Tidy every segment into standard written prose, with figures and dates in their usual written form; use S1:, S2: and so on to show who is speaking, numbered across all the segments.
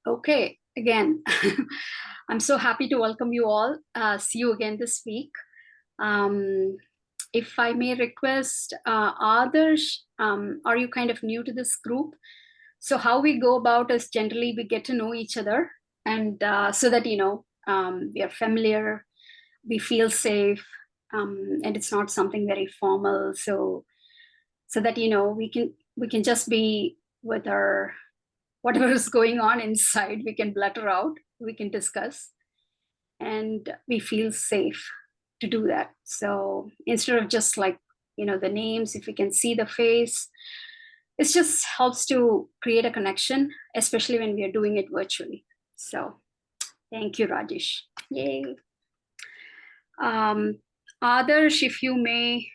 S1: Okay, again, I'm so happy to welcome you all. See you again this week. If I may request, others, are you kind of new to this group? So how we go about is generally we get to know each other, and so that we are familiar, we feel safe, and it's not something very formal. So that we can just be with our whatever is going on inside, we can blutter out, we can discuss, and we feel safe to do that. So instead of just like the names, if we can see the face, it just helps to create a connection, especially when we are doing it virtually. So thank you, Rajesh. Yay. Adarsh, if you may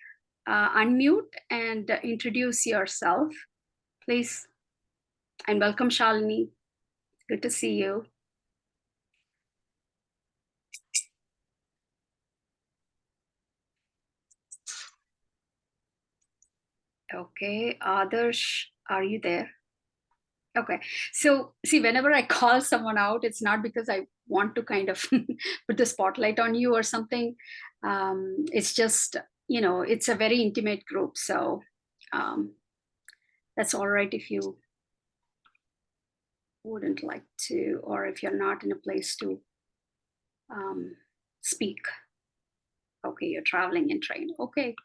S1: unmute and introduce yourself, please. And welcome, Shalini. Good to see you. Okay, Adarsh, are you there? Okay, so see, whenever I call someone out, it's not because I want to kind of put the spotlight on you or something. It's just, it's a very intimate group. So that's all right if you wouldn't like to, or if you're not in a place to speak. Okay, you're traveling in train. Okay.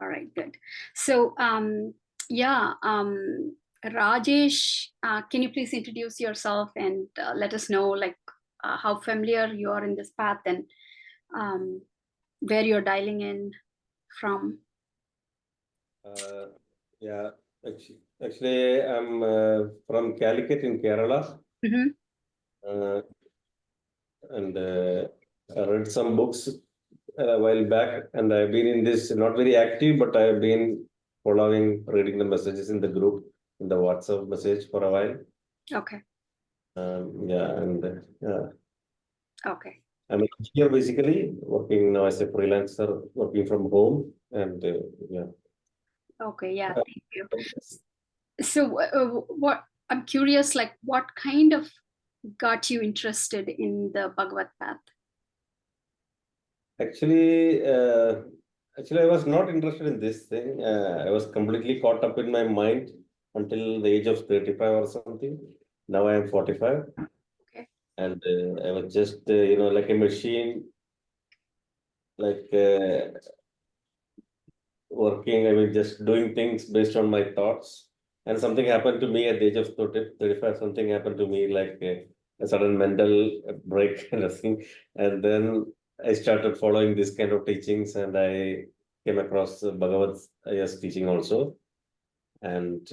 S1: All right, good. So, Rajesh, can you please introduce yourself and let us know how familiar you are in this path and where you're dialing in from?
S2: Yeah, actually I'm from Calicut in Kerala. And I read some books a while back, and I've been in this, not very active, but I've been reading the messages in the group, in the WhatsApp message for a while.
S1: Okay. Okay.
S2: I'm here basically working now as a freelancer, working from home, and
S1: Okay, yeah, thank you. So what I'm curious, like what kind of got you interested in the Bhagavad path?
S2: Actually, I was not interested in this thing. I was completely caught up in my mind until the age of 35 or something. Now I am 45.
S1: Okay.
S2: And I was just, like a machine, like working, just doing things based on my thoughts. And something happened to me at the age of 30, 35, something happened to me like a sudden mental break kind of thing. And then I started following this kind of teachings, and I came across Bagavath Ayya's teaching also. And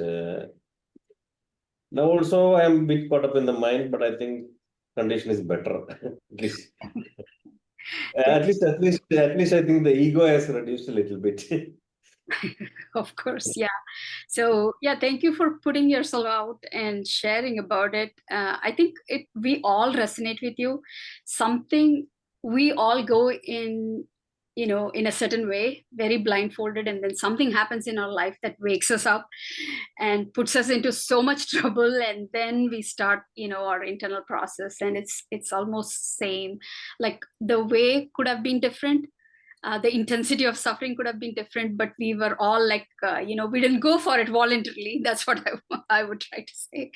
S2: now also I am a bit caught up in the mind, but I think condition is better. At least. At least I think the ego has reduced a little bit.
S1: Of course, yeah. So yeah, thank you for putting yourself out and sharing about it. I think we all resonate with you. Something we all go in, in a certain way, very blindfolded, and then something happens in our life that wakes us up and puts us into so much trouble, and then we start, our internal process, and it's almost same. Like the way could have been different, the intensity of suffering could have been different, but we were all like, we didn't go for it voluntarily. That's what I would try to say.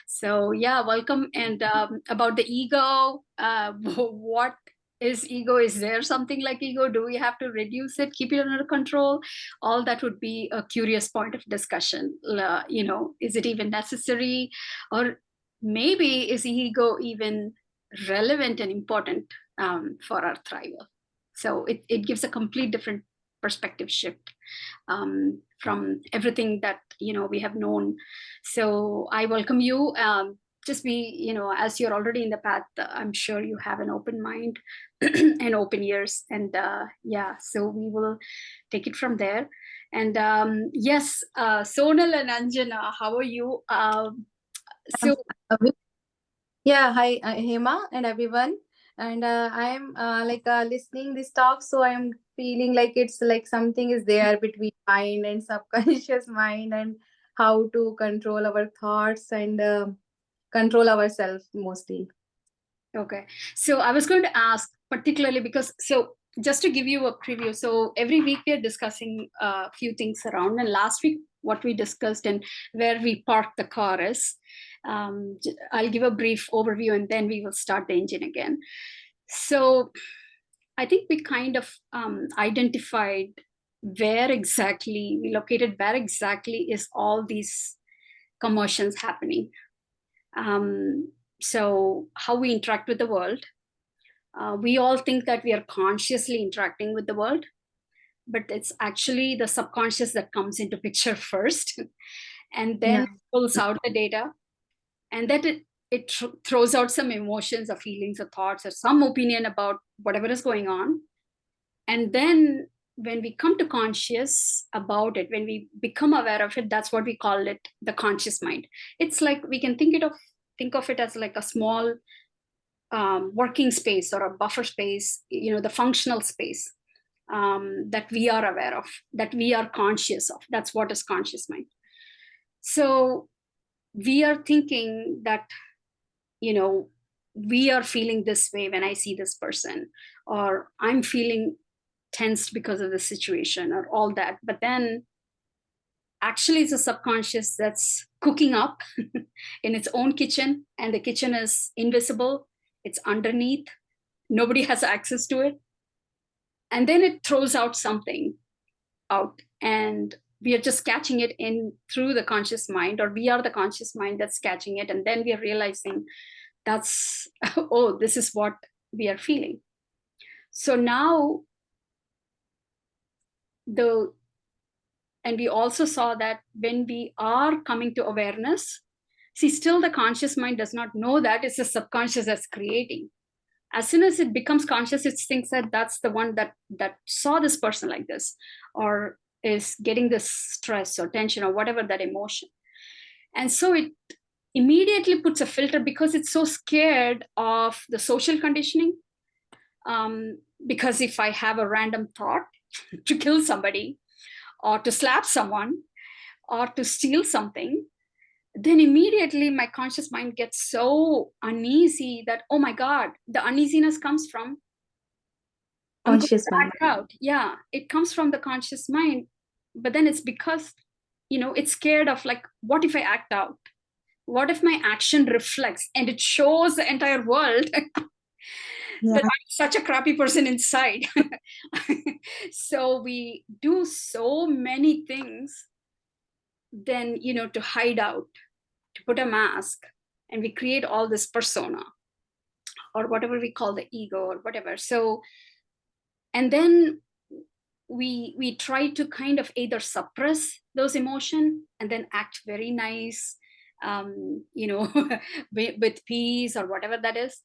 S1: So yeah, welcome. And about the ego, what is ego? Is there something like ego? Do we have to reduce it, keep it under control? All that would be a curious point of discussion. Is it even necessary? Or maybe is ego even relevant and important for our thrival? So it gives a complete different perspective shift from everything that we have known. So I welcome you. Just be, as you're already in the path, I'm sure you have an open mind and open ears. And so we will take it from there. And yes, Sonal and Anjana, how are you?
S3: Yeah, hi, Hema and everyone. And I am listening this talk, so I am feeling like it's like something is there between mind and subconscious mind, and how to control our thoughts and control ourselves mostly.
S1: Okay. So I was going to ask particularly because, so just to give you a preview, so every week we are discussing a few things around, and last week what we discussed and where we parked the car is, I'll give a brief overview and then we will start the engine again. So I think we kind of identified where exactly, we located where exactly is all these commotions happening. So how we interact with the world. We all think that we are consciously interacting with the world, but it's actually the subconscious that comes into picture first and then pulls out the data, and that it throws out some emotions or feelings or thoughts or some opinion about whatever is going on. And then when we come to conscious about it, when we become aware of it, that's what we call it, the conscious mind. It's like we can think of it as like a small working space or a buffer space, the functional space that we are aware of, that we are conscious of. That's what is conscious mind. So we are thinking that, we are feeling this way when I see this person, or I'm feeling tensed because of the situation, or all that. But then actually it's a subconscious that's cooking up in its own kitchen, and the kitchen is invisible. It's underneath. Nobody has access to it. And then it throws out something out, and we are just catching it in through the conscious mind, or we are the conscious mind that's catching it. And then we are realizing that's, oh, this is what we are feeling. So now and we also saw that when we are coming to awareness, see, still the conscious mind does not know that it's the subconscious that's creating. As soon as it becomes conscious, it thinks that that's the one that saw this person like this, or is getting this stress or tension or whatever that emotion. And so it immediately puts a filter because it's so scared of the social conditioning. Because if I have a random thought to kill somebody, or to slap someone, or to steal something, then immediately my conscious mind gets so uneasy that, oh my God, the uneasiness comes from
S3: conscious mind.
S1: Out. Yeah, it comes from the conscious mind. But then it's because, it's scared of, like, what if I act out? What if my action reflects and it shows the entire world that I'm such a crappy person inside? So we do so many things then, to hide out, to put a mask, and we create all this persona, or whatever we call the ego, or whatever. So, and then we try to kind of either suppress those emotions and then act very nice, with peace or whatever that is,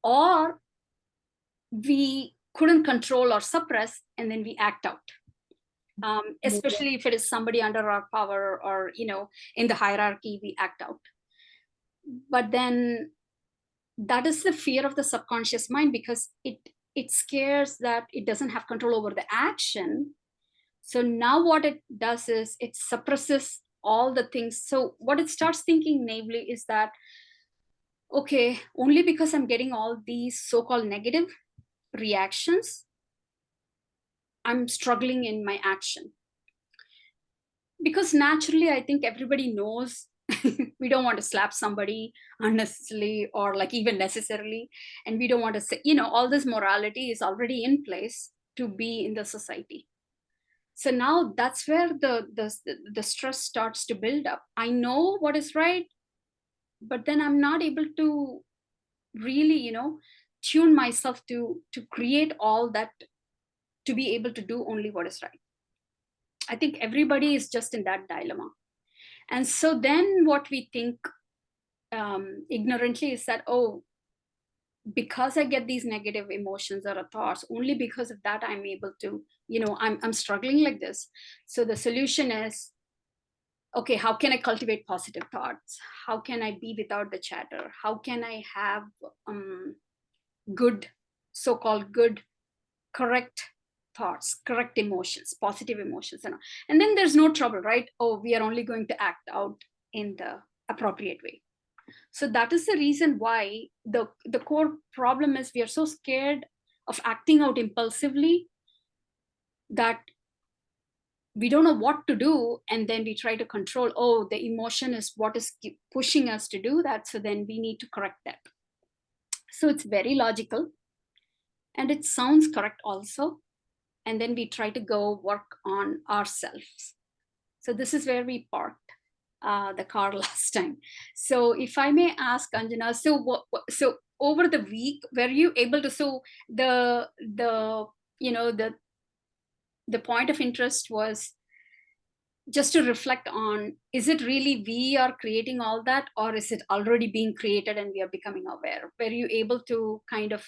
S1: or we couldn't control or suppress and then we act out. Especially if it is somebody under our power, or in the hierarchy, we act out. But then that is the fear of the subconscious mind, because it scares that it doesn't have control over the action. So now what it does is it suppresses all the things. So what it starts thinking naively is that, okay, only because I'm getting all these so-called negative reactions, I'm struggling in my action. Because naturally, I think everybody knows we don't want to slap somebody unnecessarily, or like even necessarily. And we don't want to say, all this morality is already in place to be in the society. So now that's where the stress starts to build up. I know what is right, but then I'm not able to really, tune myself to create all that, to be able to do only what is right. I think everybody is just in that dilemma. And so then what we think ignorantly is that, oh, because I get these negative emotions or thoughts, only because of that I'm able to, I'm struggling like this. So the solution is, okay, how can I cultivate positive thoughts? How can I be without the chatter? How can I have good, so-called good, correct thoughts, correct emotions, positive emotions, and then there's no trouble, right? Oh, we are only going to act out in the appropriate way. So that is the reason why the core problem is we are so scared of acting out impulsively that we don't know what to do, and then we try to control, oh, the emotion is what is pushing us to do that, so then we need to correct that. So it's very logical and it sounds correct also, and then we try to go work on ourselves. So this is where we parked the car last time. So if I may ask, Anjana, so over the week, were you able to, so the point of interest was just to reflect on, is it really we are creating all that, or is it already being created and we are becoming aware? Were you able to kind of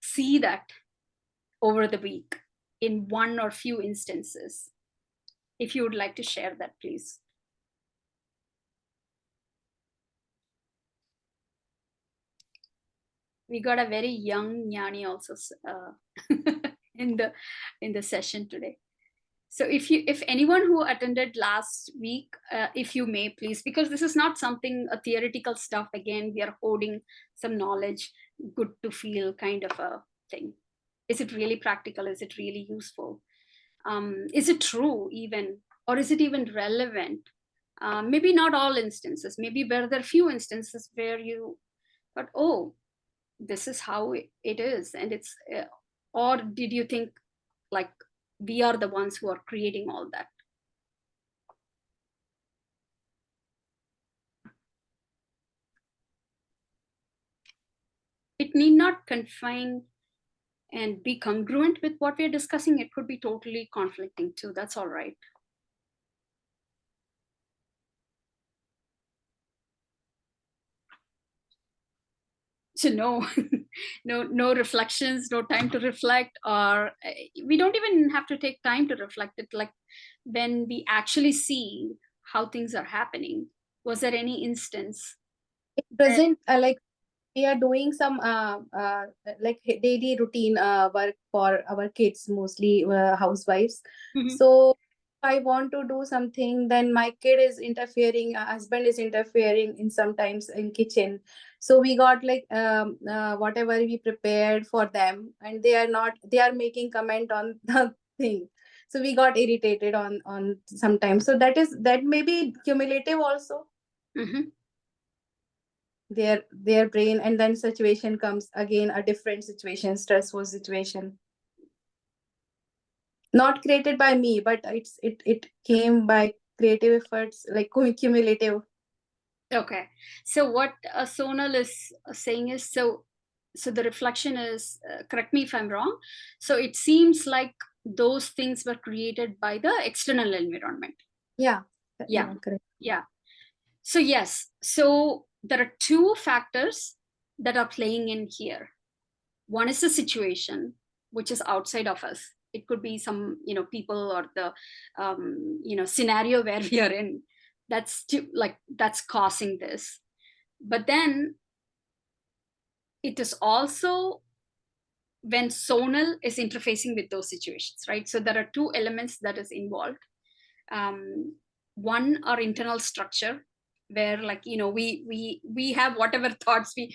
S1: see that over the week in one or few instances? If you would like to share that, please. We got a very young Jnani also in the session today. So if anyone who attended last week, if you may, please, because this is not something a theoretical stuff. Again, we are holding some knowledge, good to feel kind of a thing. Is it really practical? Is it really useful? Is it true even, or is it even relevant? Maybe not all instances. Maybe there are few instances where you thought, oh, this is how it is, and it's, or did you think like we are the ones who are creating all that? It need not confine and be congruent with what we're discussing. It could be totally conflicting too. That's all right. So no reflections, no time to reflect, or we don't even have to take time to reflect it. Like when we actually see how things are happening, was there any instance?
S3: It doesn't like we are doing some like daily routine work for our kids, mostly housewives. So I want to do something, then my kid is interfering, husband is interfering in sometimes in kitchen. So we got like whatever we prepared for them, and they are making comment on the thing. So we got irritated on sometimes. So that may be cumulative also. Their brain, and then situation comes again, a different situation, stressful situation, not created by me, but it came by creative efforts, like cumulative.
S1: Okay, so what Sonal is saying is, so the reflection is, correct me if I'm wrong, so it seems like those things were created by the external environment.
S3: Yeah,
S1: correct. Yeah, so yes, so there are two factors that are playing in here. One is the situation, which is outside of us. It could be some people, or the scenario where we are in, that's causing this. But then it is also when Sonal is interfacing with those situations, right? So there are two elements that is involved. One, our internal structure, where we have whatever thoughts we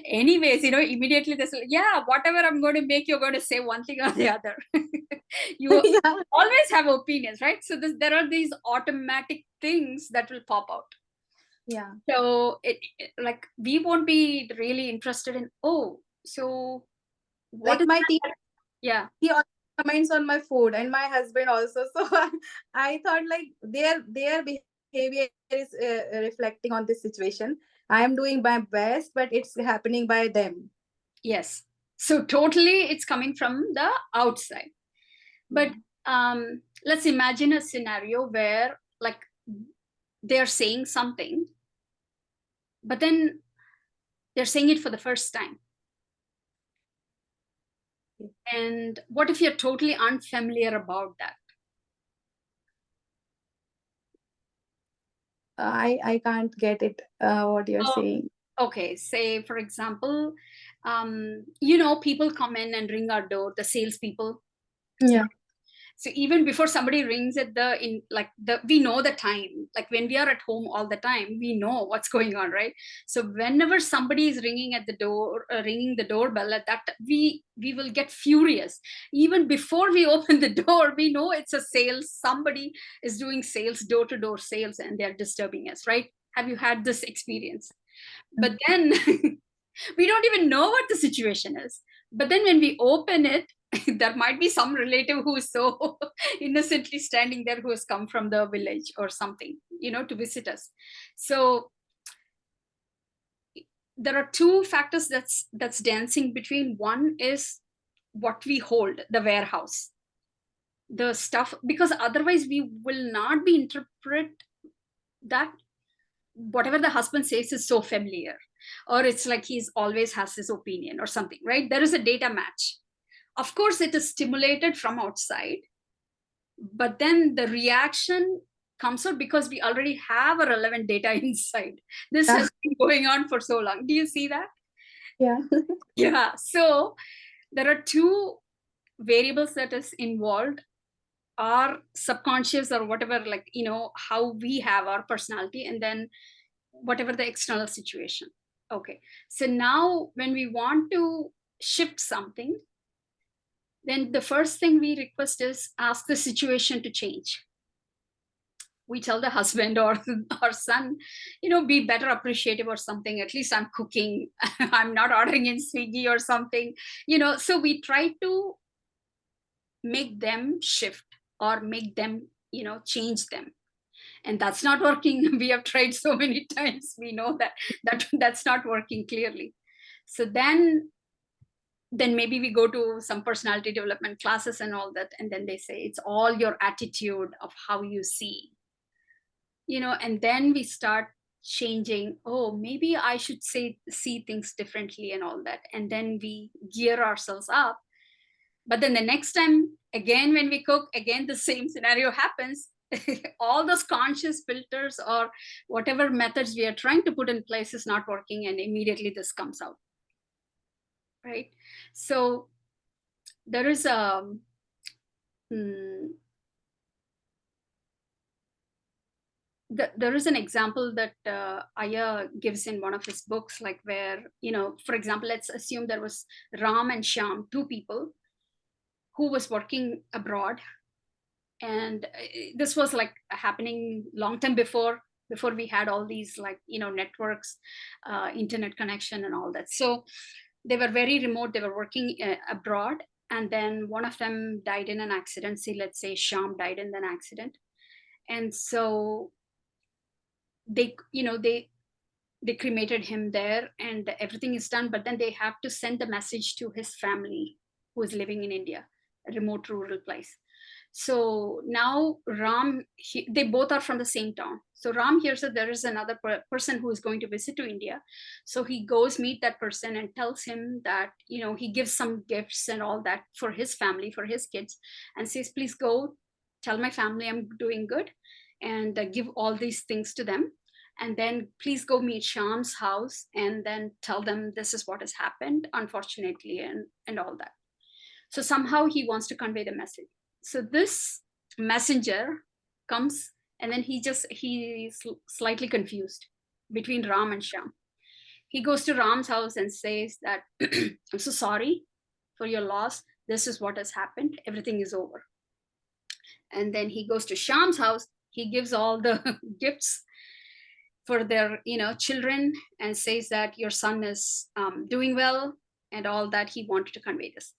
S1: anyways, immediately this, whatever I'm going to make, you're going to say one thing or the other. You always have opinions, right? So there are these automatic things that will pop out.
S3: Yeah.
S1: So like we won't be really interested in, oh, so what
S3: like my team,
S1: he
S3: also comments on my food, and my husband also. So I thought like their behavior is reflecting on this situation. I am doing my best, but it's happening by them.
S1: Yes, so totally it's coming from the outside. But let's imagine a scenario where like they're saying something, but then they're saying it for the first time. And what if you're totally unfamiliar about that?
S3: I can't get it, what you're saying.
S1: Okay, say for example, people come in and ring our door, the salespeople.
S3: Yeah.
S1: So even before somebody rings at we know the time. Like when we are at home all the time, we know what's going on, right? So whenever somebody is ringing at the door, ringing the doorbell, at that we will get furious. Even before we open the door, we know it's a sales. Somebody is doing sales, door-to-door sales, and they're disturbing us, right? Have you had this experience? But then we don't even know what the situation is. But then when we open it, there might be some relative who is so innocently standing there, who has come from the village or something, to visit us. So there are two factors that's dancing between. One is what we hold, the warehouse, the stuff, because otherwise we will not be interpret that whatever the husband says is so familiar, or it's like he's always has his opinion or something, right? There is a data match. Of course, it is stimulated from outside, but then the reaction comes out because we already have a relevant data inside. This has been going on for so long. Do you see that?
S3: Yeah.
S1: Yeah. So there are two variables that is involved, our subconscious or whatever, like, how we have our personality, and then whatever the external situation. Okay. So now when we want to shift something, then the first thing we request is ask the situation to change. We tell the husband or our son, be better appreciative or something. At least I'm cooking. I'm not ordering in Swiggy or something. So we try to make them shift or make them, change them. And that's not working. We have tried so many times. We know that's not working clearly. So then maybe we go to some personality development classes and all that, and then they say it's all your attitude of how you see, and then we start changing. Oh, maybe I should see things differently and all that, and then we gear ourselves up. But then the next time, again, when we cook, again the same scenario happens. All those conscious filters or whatever methods we are trying to put in place is not working, and immediately this comes out, right? So there is there is an example that Ayya gives in one of his books, like where, for example, let's assume there was Ram and Shyam, two people who was working abroad. And this was like happening long time before we had all these, like, networks, internet connection and all that. So they were very remote. They were working abroad. And then one of them died in an accident. See, let's say Shyam died in an accident. And so they cremated him there and everything is done. But then they have to send the message to his family who is living in India, a remote rural place. So now Ram, they both are from the same town. So Ram hears that there is another person who is going to visit to India. So he goes meet that person and tells him that, he gives some gifts and all that for his family, for his kids, and says, please go tell my family I'm doing good, and give all these things to them. And then please go meet Shyam's house and then tell them this is what has happened, unfortunately, and all that. So somehow he wants to convey the message. So this messenger comes, and then he's slightly confused between Ram and Shyam. He goes to Ram's house and says that, I'm so sorry for your loss. This is what has happened. Everything is over. And then he goes to Shyam's house. He gives all the gifts for their, children, and says that your son is doing well and all that. He wanted to convey this.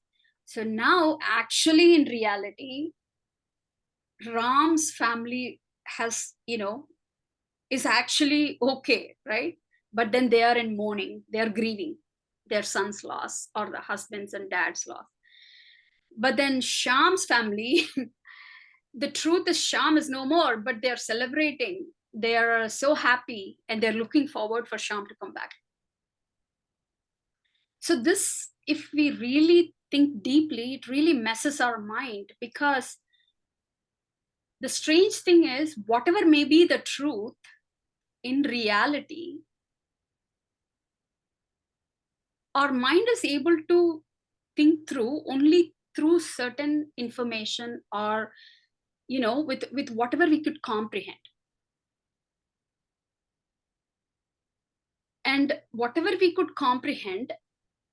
S1: So now, actually, in reality, Ram's family has, is actually okay, right? But then they are in mourning. They are grieving their son's loss or the husband's and dad's loss. But then Shyam's family, the truth is Shyam is no more, but they're celebrating. They are so happy, and they're looking forward for Shyam to come back. So this, if we really think deeply, it really messes our mind, because the strange thing is, whatever may be the truth, in reality, our mind is able to think through only through certain information, or with whatever we could comprehend. And whatever we could comprehend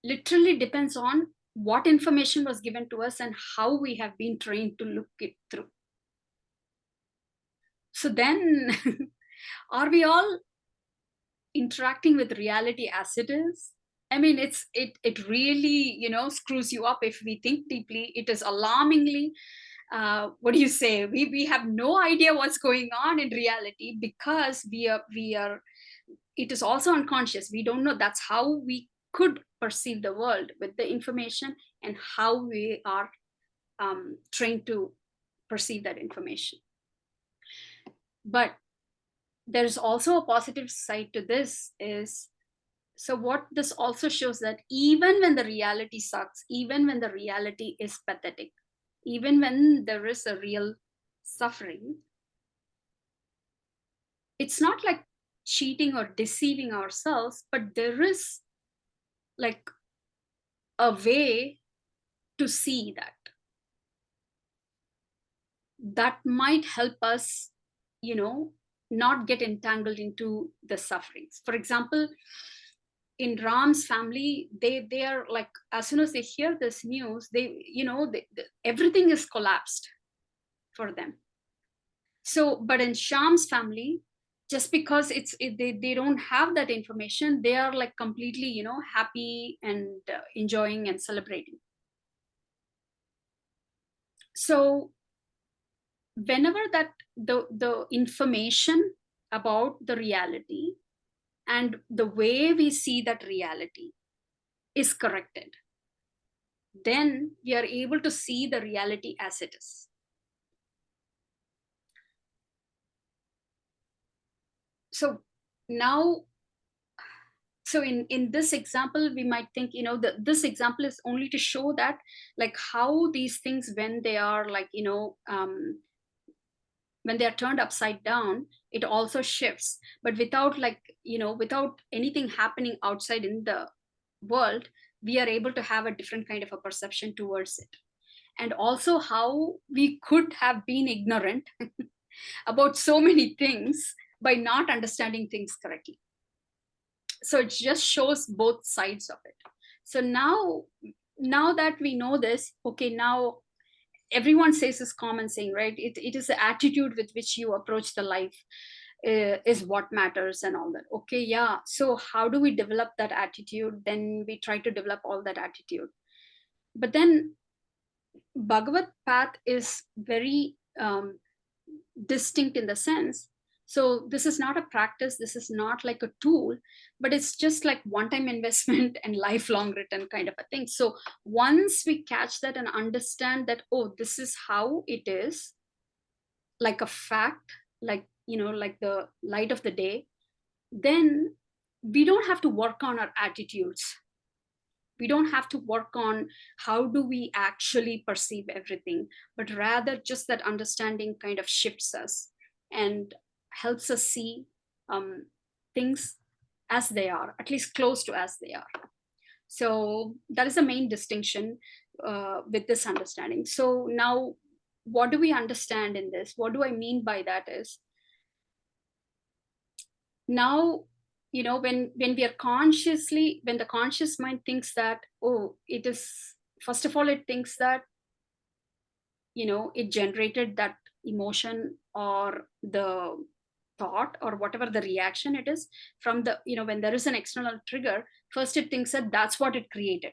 S1: literally depends on what information was given to us and how we have been trained to look it through. So then are we all interacting with reality as it is? I mean, it really, screws you up if we think deeply. It is alarmingly, what do you say? We have no idea what's going on in reality, because we are. It is also unconscious. We don't know. That's how we could perceive the world, with the information and how we are trained to perceive that information. But there's also a positive side to this. Is so what this also shows, that even when the reality sucks, even when the reality is pathetic, even when there is a real suffering, it's not like cheating or deceiving ourselves, but there is like a way to see that might help us, not get entangled into the sufferings. For example, in Ram's family, they are like, as soon as they hear this news, everything is collapsed for them. So, but in Shyam's family, just because they don't have that information, they are like completely, happy and enjoying and celebrating. So whenever that the information about the reality and the way we see that reality is corrected, then we are able to see the reality as it is. So now, in this example, we might think, this example is only to show that, like, how these things, when they are like, when they are turned upside down, it also shifts. But without without anything happening outside in the world, we are able to have a different kind of a perception towards it. And also how we could have been ignorant about so many things by not understanding things correctly. So it just shows both sides of it. So now that we know this, okay, now everyone says this common saying, right? It is the attitude with which you approach the life is what matters and all that. Okay, yeah. So how do we develop that attitude? Then we try to develop all that attitude. But then Bhagavad path is very distinct in the sense. So this is not a practice, this is not like a tool, but it's just like one-time investment and lifelong return kind of a thing. So once we catch that and understand that, oh, this is how it is, like a fact, like, like the light of the day, then we don't have to work on our attitudes. We don't have to work on how do we actually perceive everything, but rather just that understanding kind of shifts us and helps us see things as they are, at least close to as they are. So that is the main distinction with this understanding. So now, what do we understand in this? What do I mean by that is, now, when we are consciously, when the conscious mind thinks that, oh, it is, first of all, it thinks that, it generated that emotion or the thought or whatever the reaction it is from the, when there is an external trigger, first it thinks that that's what it created.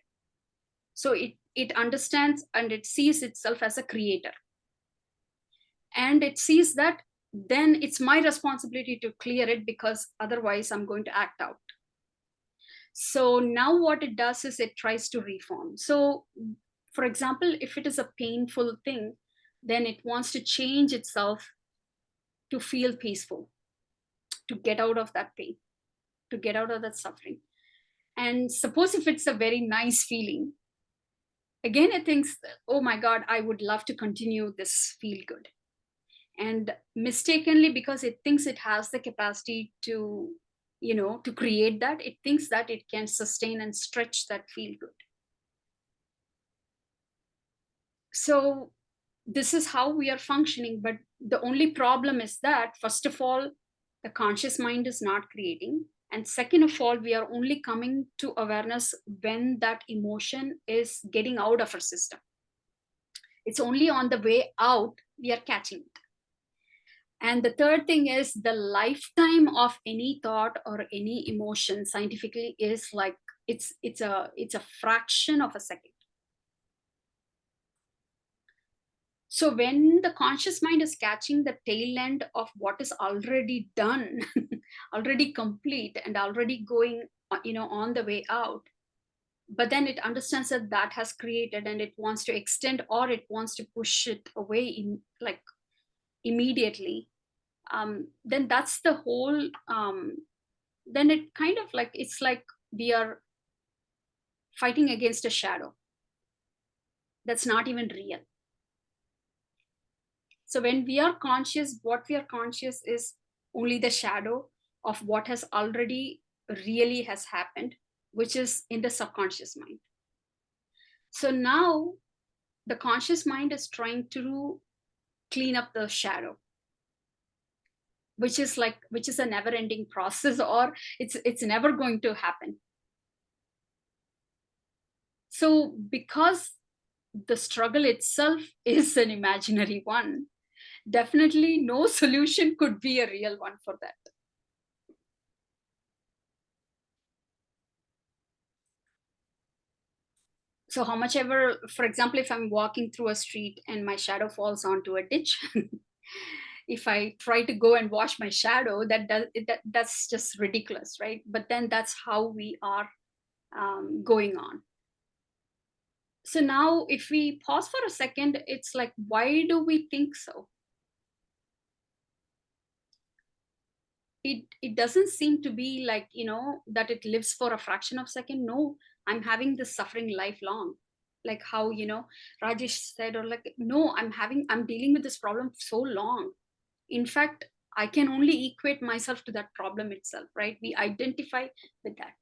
S1: So it understands and it sees itself as a creator, and it sees that then it's my responsibility to clear it, because otherwise I'm going to act out. So now what it does is it tries to reform. So for example, if it is a painful thing, then it wants to change itself to feel peaceful, to get out of that pain, to get out of that suffering. And suppose if it's a very nice feeling, again it thinks, oh my God, I would love to continue this feel good. And mistakenly, because it thinks it has the capacity to to create that. It thinks that it can sustain and stretch that feel good. So this is how we are functioning. But the only problem is that, first of all, the conscious mind is not creating. And second of all, we are only coming to awareness when that emotion is getting out of our system. It's only on the way out we are catching it. And the third thing is, the lifetime of any thought or any emotion scientifically is like it's a fraction of a second. So when the conscious mind is catching the tail end of what is already done, already complete, and already going, on the way out, but then it understands that that has created, and it wants to extend, or it wants to push it away in like immediately, then that's the whole. Then it kind of like, it's like we are fighting against a shadow that's not even real. So when we are conscious, what we are conscious is only the shadow of what has already really has happened, which is in the subconscious mind. So now the conscious mind is trying to clean up the shadow, which is a never-ending process, or it's never going to happen. So because the struggle itself is an imaginary one, definitely no solution could be a real one for that. So how much ever, for example, if I'm walking through a street and my shadow falls onto a ditch, if I try to go and wash my shadow, that's just ridiculous, right? But then that's how we are going on. So now if we pause for a second, it's like, why do we think so? It doesn't seem to be like, that it lives for a fraction of a second. No, I'm having this suffering lifelong, like how, Rajesh said, or like, no, I'm dealing with this problem so long. In fact, I can only equate myself to that problem itself, right? We identify with that.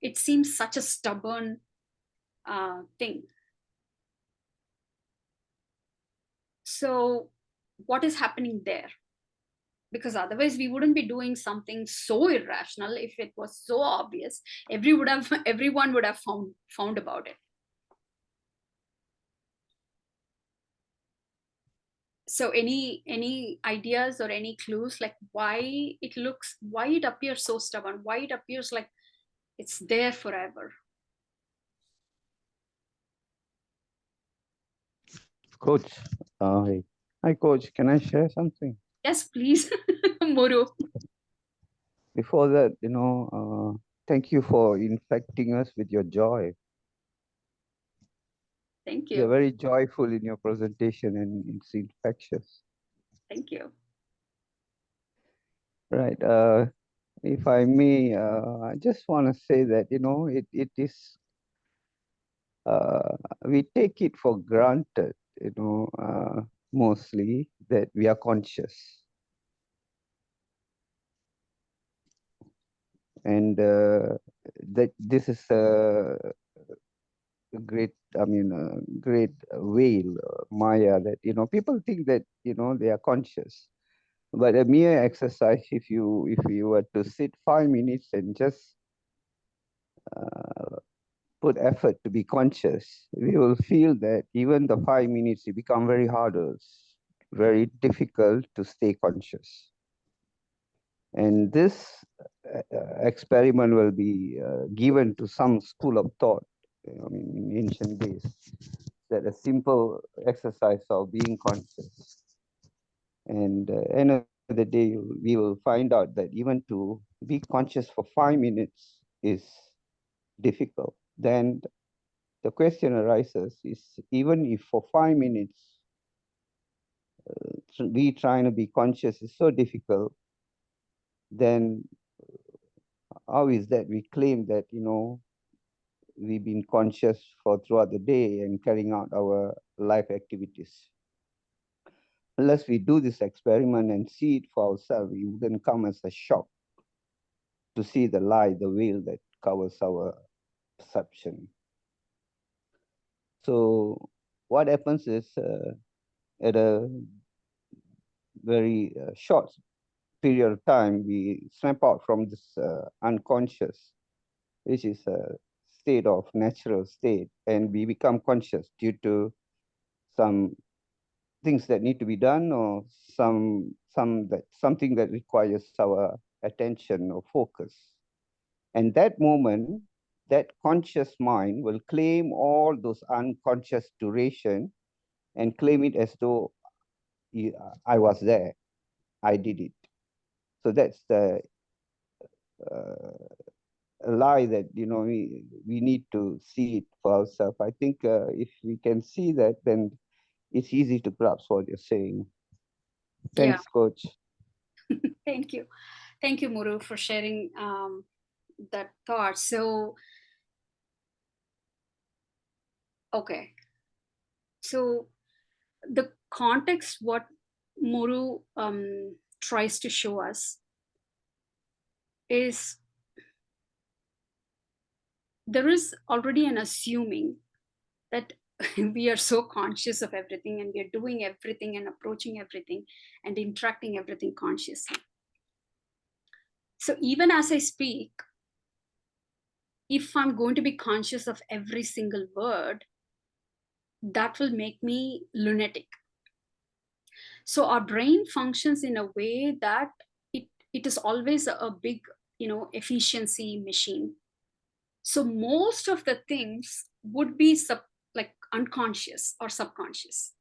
S1: It seems such a stubborn thing. So what is happening there? Because otherwise we wouldn't be doing something so irrational. If it was so obvious, everyone would have found about it. So any ideas or any clues, like why it appears so stubborn, why it appears like it's there forever?
S4: Coach, hi Coach, can I share something?
S1: Yes, please. Muru.
S4: Before that, thank you for infecting us with your joy.
S1: Thank
S4: You're
S1: you.
S4: very joyful in your presentation, and it's infectious.
S1: Thank you.
S4: Right. If I may, I just want to say that, it is, we take it for granted, mostly that we are conscious. And that this is a great, great veil, Maya, that, people think that, they are conscious. But a mere exercise, if you were to sit 5 minutes and just put effort to be conscious, we will feel that even the 5 minutes, it become very harder, very difficult to stay conscious. And this experiment will be given to some school of thought, in ancient days, that a simple exercise of being conscious. And end of the day, we will find out that even to be conscious for 5 minutes is difficult. Then the question arises is, even if for 5 minutes, we trying to be conscious is so difficult, then how is that we claim that, we've been conscious for throughout the day and carrying out our life activities? Unless we do this experiment and see it for ourselves, it wouldn't come as a shock. to see the lie, the veil that covers our perception. So what happens is at a very short period of time, we snap out from this unconscious, which is a state of natural state, and we become conscious due to some things that need to be done, or something that requires our attention or focus. And that moment, that conscious mind will claim all those unconscious duration and claim it as though I was there, I did it. So that's the lie that we need to see it for ourselves. I think if we can see that, then it's easy to grasp what you're saying. Thanks, Coach.
S1: Thank you. Thank you, Muru, for sharing that thought. So, okay. So the context, what Muru tries to show us is there is already an assuming that we are so conscious of everything, and we are doing everything and approaching everything and interacting everything consciously. So even as I speak, if I'm going to be conscious of every single word, that will make me lunatic. So our brain functions in a way that it is always a big, efficiency machine. So most of the things would be like unconscious or subconscious.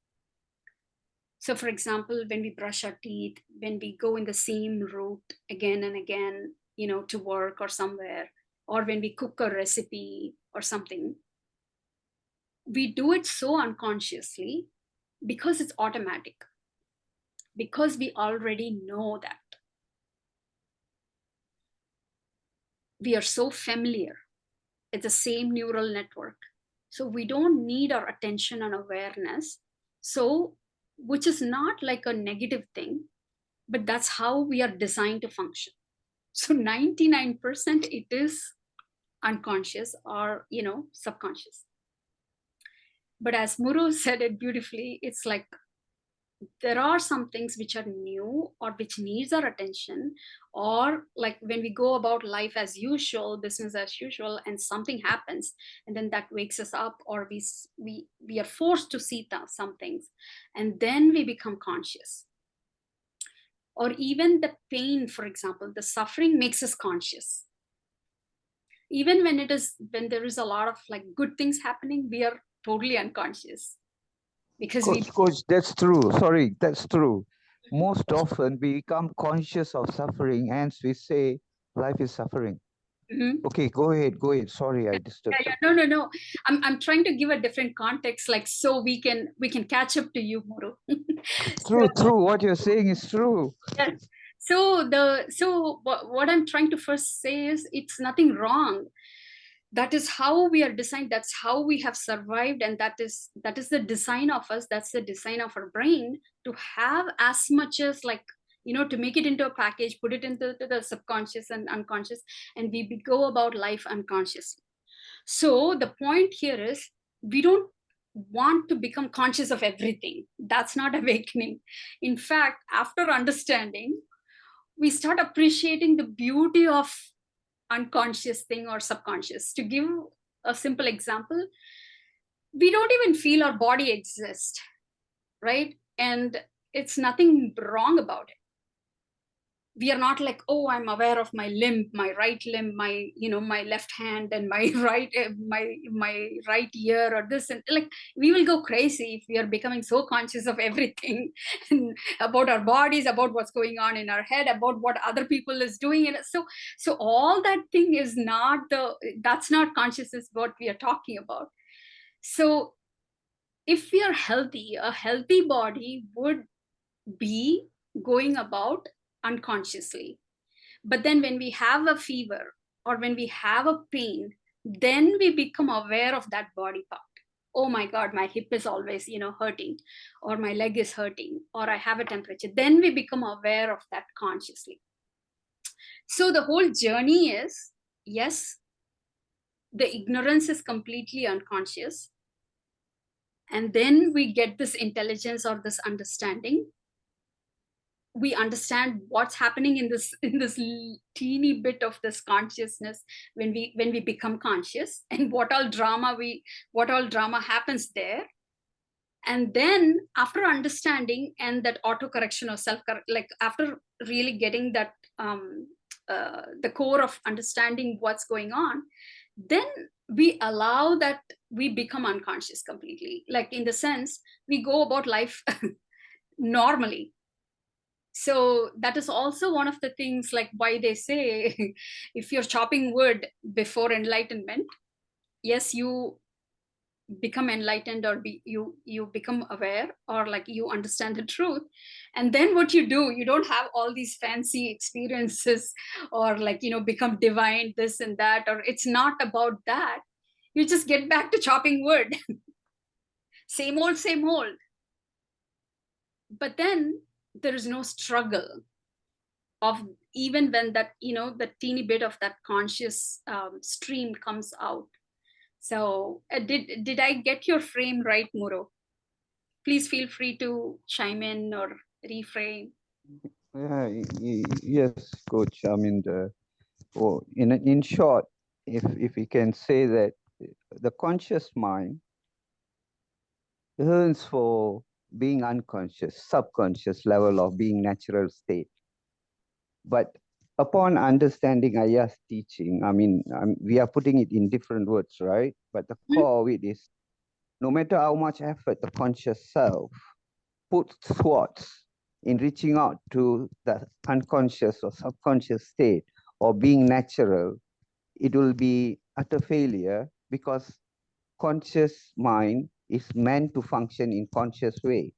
S1: So for example, when we brush our teeth, when we go in the same route again and again, to work or somewhere, or when we cook a recipe or something, we do it so unconsciously because it's automatic, because we already know that. We are so familiar. It's the same neural network. So we don't need our attention and awareness. So, which is not like a negative thing, but that's how we are designed to function. So 99% it is unconscious or, subconscious. But as Muru said it beautifully, it's like there are some things which are new or which needs our attention, or like when we go about life as usual, business as usual, and something happens and then that wakes us up, or we are forced to see some things, and then we become conscious. Or even the pain, for example, the suffering makes us conscious. Even when there is a lot of like good things happening, we are totally unconscious. Because
S4: Coach, that's true. Sorry, that's true. Most often we become conscious of suffering, hence we say life is suffering. Okay, go ahead. Sorry, I disturbed you.
S1: No. I'm trying to give a different context, like so we can catch up to you, Muru.
S4: True. What you're saying is true.
S1: Yes. So what I'm trying to first say is it's nothing wrong. That is how we are designed. That's how we have survived, and that is the design of us. That's the design of our brain, to have as much as like, to make it into a package, put it into the subconscious and unconscious, and we go about life unconsciously. So the point here is we don't want to become conscious of everything. That's not awakening. In fact, after understanding, we start appreciating the beauty of unconscious thing or subconscious. To give a simple example, we don't even feel our body exists, right? And it's nothing wrong about it. We are not like, oh, I'm aware of my limb, my right limb, my my left hand, and my my right ear, or this, and like we will go crazy if we are becoming so conscious of everything about our bodies, about what's going on in our head, about what other people is doing. And so all that thing is not that's not consciousness what we are talking about. So if we are healthy, a healthy body would be going about unconsciously. But then when we have a fever or when we have a pain, then we become aware of that body part. Oh my God, my hip is always, hurting, or my leg is hurting, or I have a temperature. Then we become aware of that consciously. So the whole journey is, yes, the ignorance is completely unconscious. And then we get this intelligence or this understanding. We understand what's happening in this teeny bit of this consciousness when we become conscious, and what all drama happens there. And then after understanding and that auto correction or self, like after really getting that the core of understanding what's going on, then we allow that we become unconscious completely, like in the sense we go about life normally. So that is also one of the things, like why they say if you're chopping wood before enlightenment, yes, you become enlightened, or you become aware, or like you understand the truth. And then what you do, you don't have all these fancy experiences, or like, become divine, this and that, or it's not about that. You just get back to chopping wood. Same old, same old. But then there is no struggle of, even when that, the teeny bit of that conscious stream comes out. So did I get your frame right, Muro? Please feel free to chime in or reframe.
S4: Yeah, yes, coach. I mean, in short, if we can say that the conscious mind yearns for being unconscious, subconscious level of being natural state. But upon understanding Ayya's teaching, I mean, we are putting it in different words, right? But the core of it is, no matter how much effort the conscious self puts towards in reaching out to the unconscious or subconscious state or being natural, it will be utter failure, because conscious mind is meant to function in conscious way.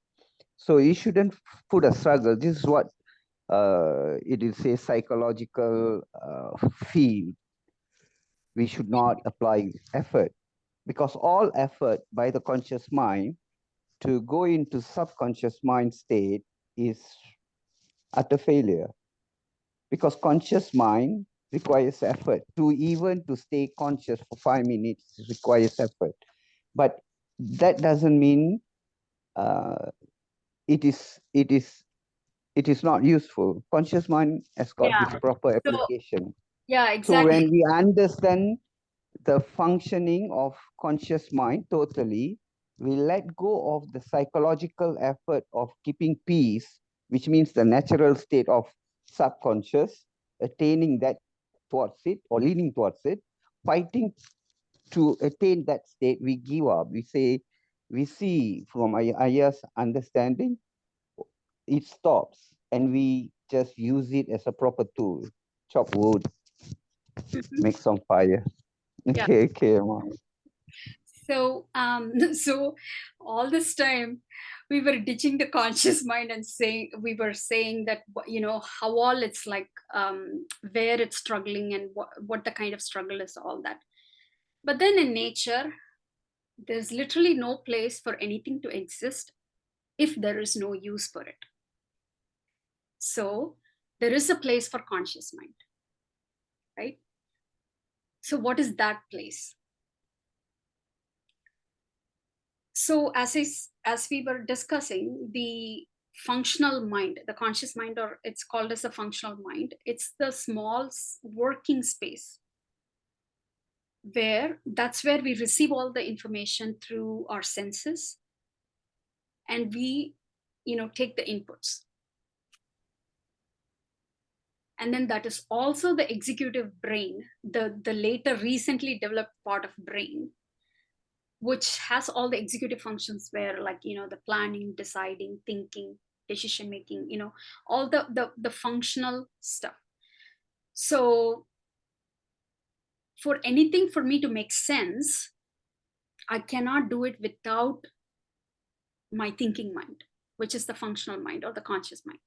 S4: So you shouldn't put a struggle. This is what it is a psychological field. We should not apply effort, because all effort by the conscious mind to go into subconscious mind state is utter failure, because conscious mind requires effort. To stay conscious for 5 minutes requires effort, but that doesn't mean it is not useful. Conscious mind has got
S1: Yeah.
S4: its proper
S1: So
S4: application.
S1: yeah,
S4: So
S1: exactly.
S4: when we understand the functioning of conscious mind totally, we let go of the psychological effort of keeping peace, which means the natural state of subconscious, attaining that towards it or leaning towards it, fighting to attain that state. We give up. We see from Ayya's understanding, it stops, and we just use it as a proper tool. Chop wood, make some fire.
S1: Yeah.
S4: Okay, Mom.
S1: So so all this time we were ditching the conscious mind and we were saying that, how all it's like, where it's struggling and what the kind of struggle is, all that. But then in nature, there's literally no place for anything to exist if there is no use for it. So there is a place for conscious mind, right? So what is that place? So as we were discussing, the functional mind, the conscious mind, or it's called as a functional mind, it's the small working space that's where we receive all the information through our senses, and we take the inputs. And then that is also the executive brain, the later recently developed part of brain, which has all the executive functions, where, like, the planning, deciding, thinking, decision making, all the functional stuff. So for anything for me to make sense, I cannot do it without my thinking mind, which is the functional mind or the conscious mind.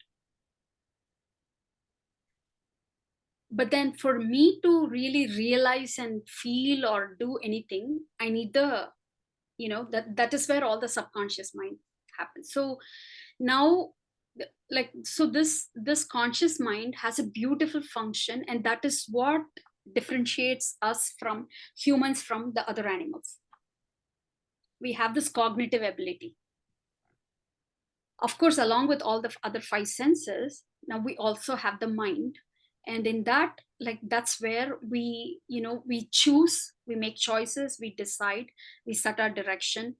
S1: But then for me to really realize and feel or do anything, I need that is where all the subconscious mind happens. So now like, so this conscious mind has a beautiful function, and that is what differentiates us from humans from the other animals. We have this cognitive ability. Of course, along with all the other five senses, now we also have the mind. And in that, like, that's where we, we choose, we make choices, we decide, we set our direction,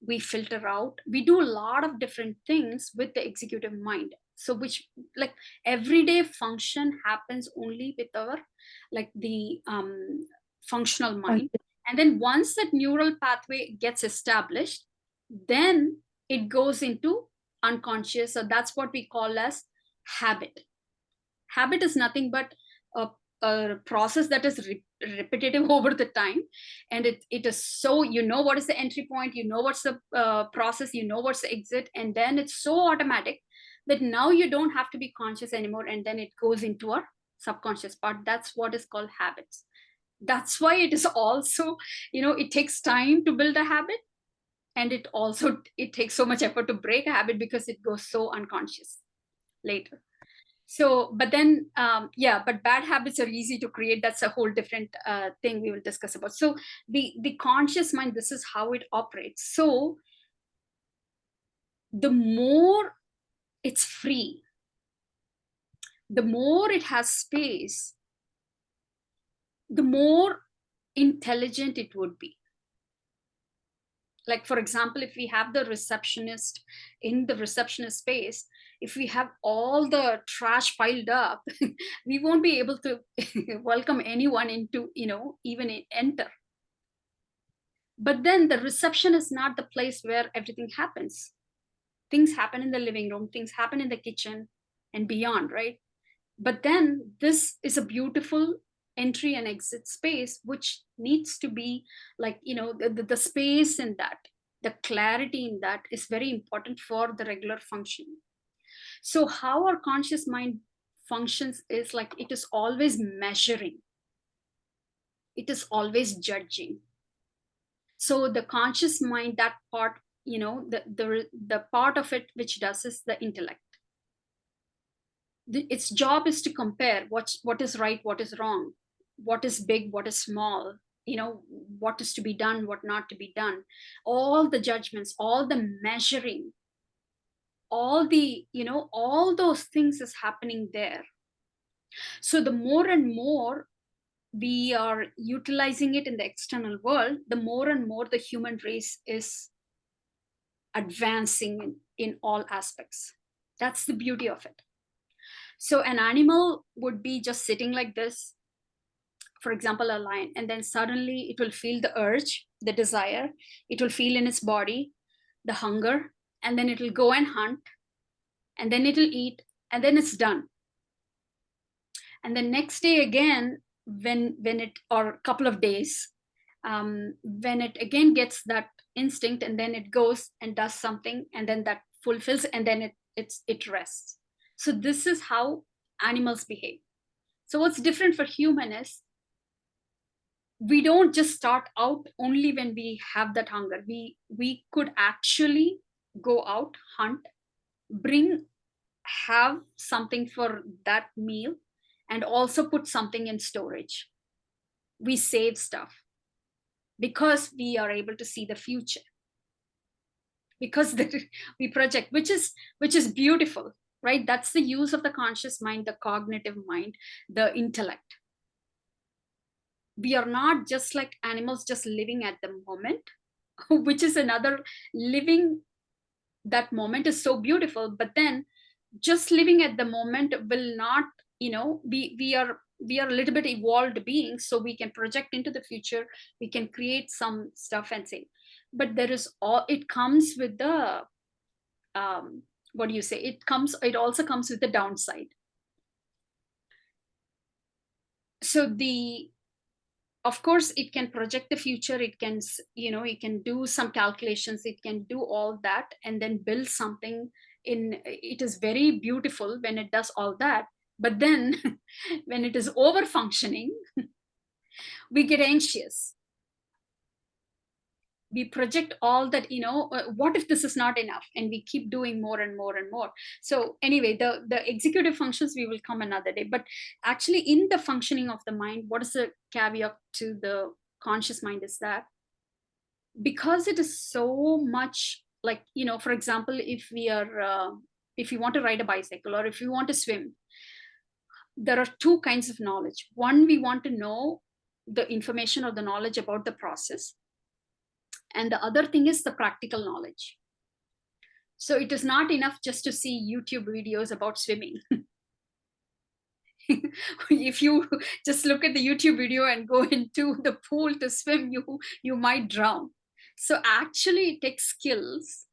S1: we filter out, we do a lot of different things with the executive mind. So which, like, everyday function happens only with our, like, the functional mind. And then once that neural pathway gets established, then it goes into unconscious. So that's what we call as habit. Habit is nothing but a process that is repetitive over the time, and it is so, what is the entry point, what's the process, what's the exit, and then it's so automatic that now you don't have to be conscious anymore, and then it goes into our subconscious part. That's what is called habits. That's why it is also, it takes time to build a habit, and it takes so much effort to break a habit because it goes so unconscious later. So, but then, but bad habits are easy to create. That's a whole different thing we will discuss about. So the conscious mind, this is how it operates. So the more it's free, the more it has space, the more intelligent it would be. Like, for example, if we have the receptionist in the receptionist space, if we have all the trash piled up, we won't be able to welcome anyone into, even enter. But then the reception is not the place where everything happens. Things happen in the living room, things happen in the kitchen and beyond, right? But then this is a beautiful entry and exit space, which needs to be, like, the space in that, the clarity in that is very important for the regular functioning. So how our conscious mind functions is like, it is always measuring, it is always judging. So the conscious mind, that part, the part of it which does is the intellect. Its job is to compare what is right, what is wrong, what is big, what is small, what is to be done, what not to be done, all the judgments, all the measuring, all the, all those things is happening there. So the more and more we are utilizing it in the external world, the more and more the human race is advancing in all aspects. That's the beauty of it. So an animal would be just sitting like this, for example, a lion, and then suddenly it will feel the urge, the desire, it will feel in its body the hunger, and then it will go and hunt, and then it will eat, and then it's done. And the next day again, when it, or a couple of days, when it again gets that instinct, and then it goes and does something, and then that fulfills, and then it rests. So this is how animals behave. So what's different for human is, we don't just start out only when we have that hunger. We could actually go out, hunt, have something for that meal, and also put something in storage. We save stuff because we are able to see the future, because we project, which is beautiful, right? That's the use of the conscious mind, the cognitive mind, the intellect. We are not just like animals, just living at the moment, which is another living. That moment is so beautiful, but then just living at the moment will not, we are a little bit evolved beings, so we can project into the future, we can create some stuff and say, but it comes with the what do you say, it also comes with the downside. So of course it can project the future, it can, it can do some calculations, it can do all that, and then build something it is very beautiful when it does all that. But then when it is over functioning, we get anxious, we project all that, what if this is not enough, and we keep doing more and more and more. So anyway, the executive functions we will come another day, but actually in the functioning of the mind, what is the caveat to the conscious mind is that because it is so much like, for example, if you want to ride a bicycle or if you want to swim, there are two kinds of knowledge. One, we want to know the information or the knowledge about the process, and the other thing is the practical knowledge. So it is not enough just to see YouTube videos about swimming. If you just look at the YouTube video and go into the pool to swim, you might drown. So actually it takes skills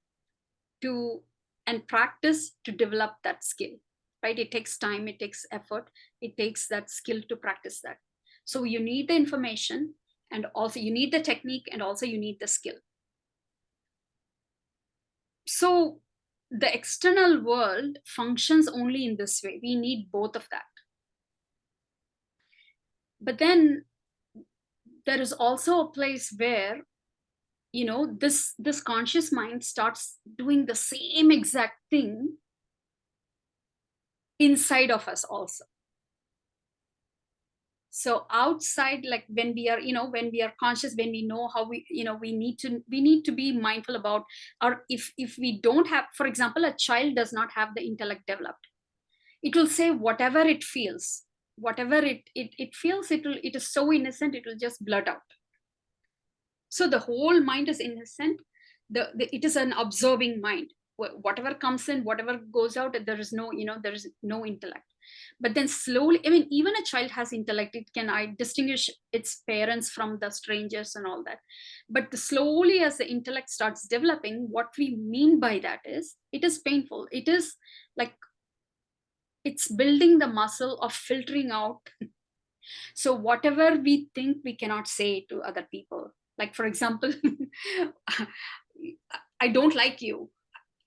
S1: and practice to develop that skill, right? It takes time, it takes effort, it takes that skill to practice that. So you need the information, and also you need the technique, and also you need the skill. So the external world functions only in this way. We need both of that. But then there is also a place where, this conscious mind starts doing the same exact thing inside of us also. So outside, like when we are conscious, when we know how we need to be mindful about, or if we don't have, for example, a child does not have the intellect developed, it will say whatever it feels, whatever it feels, it is so innocent, it will just blurt out. So the whole mind is innocent. It is an observing mind. Whatever comes in, whatever goes out, there is no intellect. But then slowly, even a child has intellect. It can distinguish its parents from the strangers and all that. But slowly, as the intellect starts developing, what we mean by that is, it is painful. It is like, it's building the muscle of filtering out. So whatever we think, we cannot say to other people. Like, for example, I don't like you,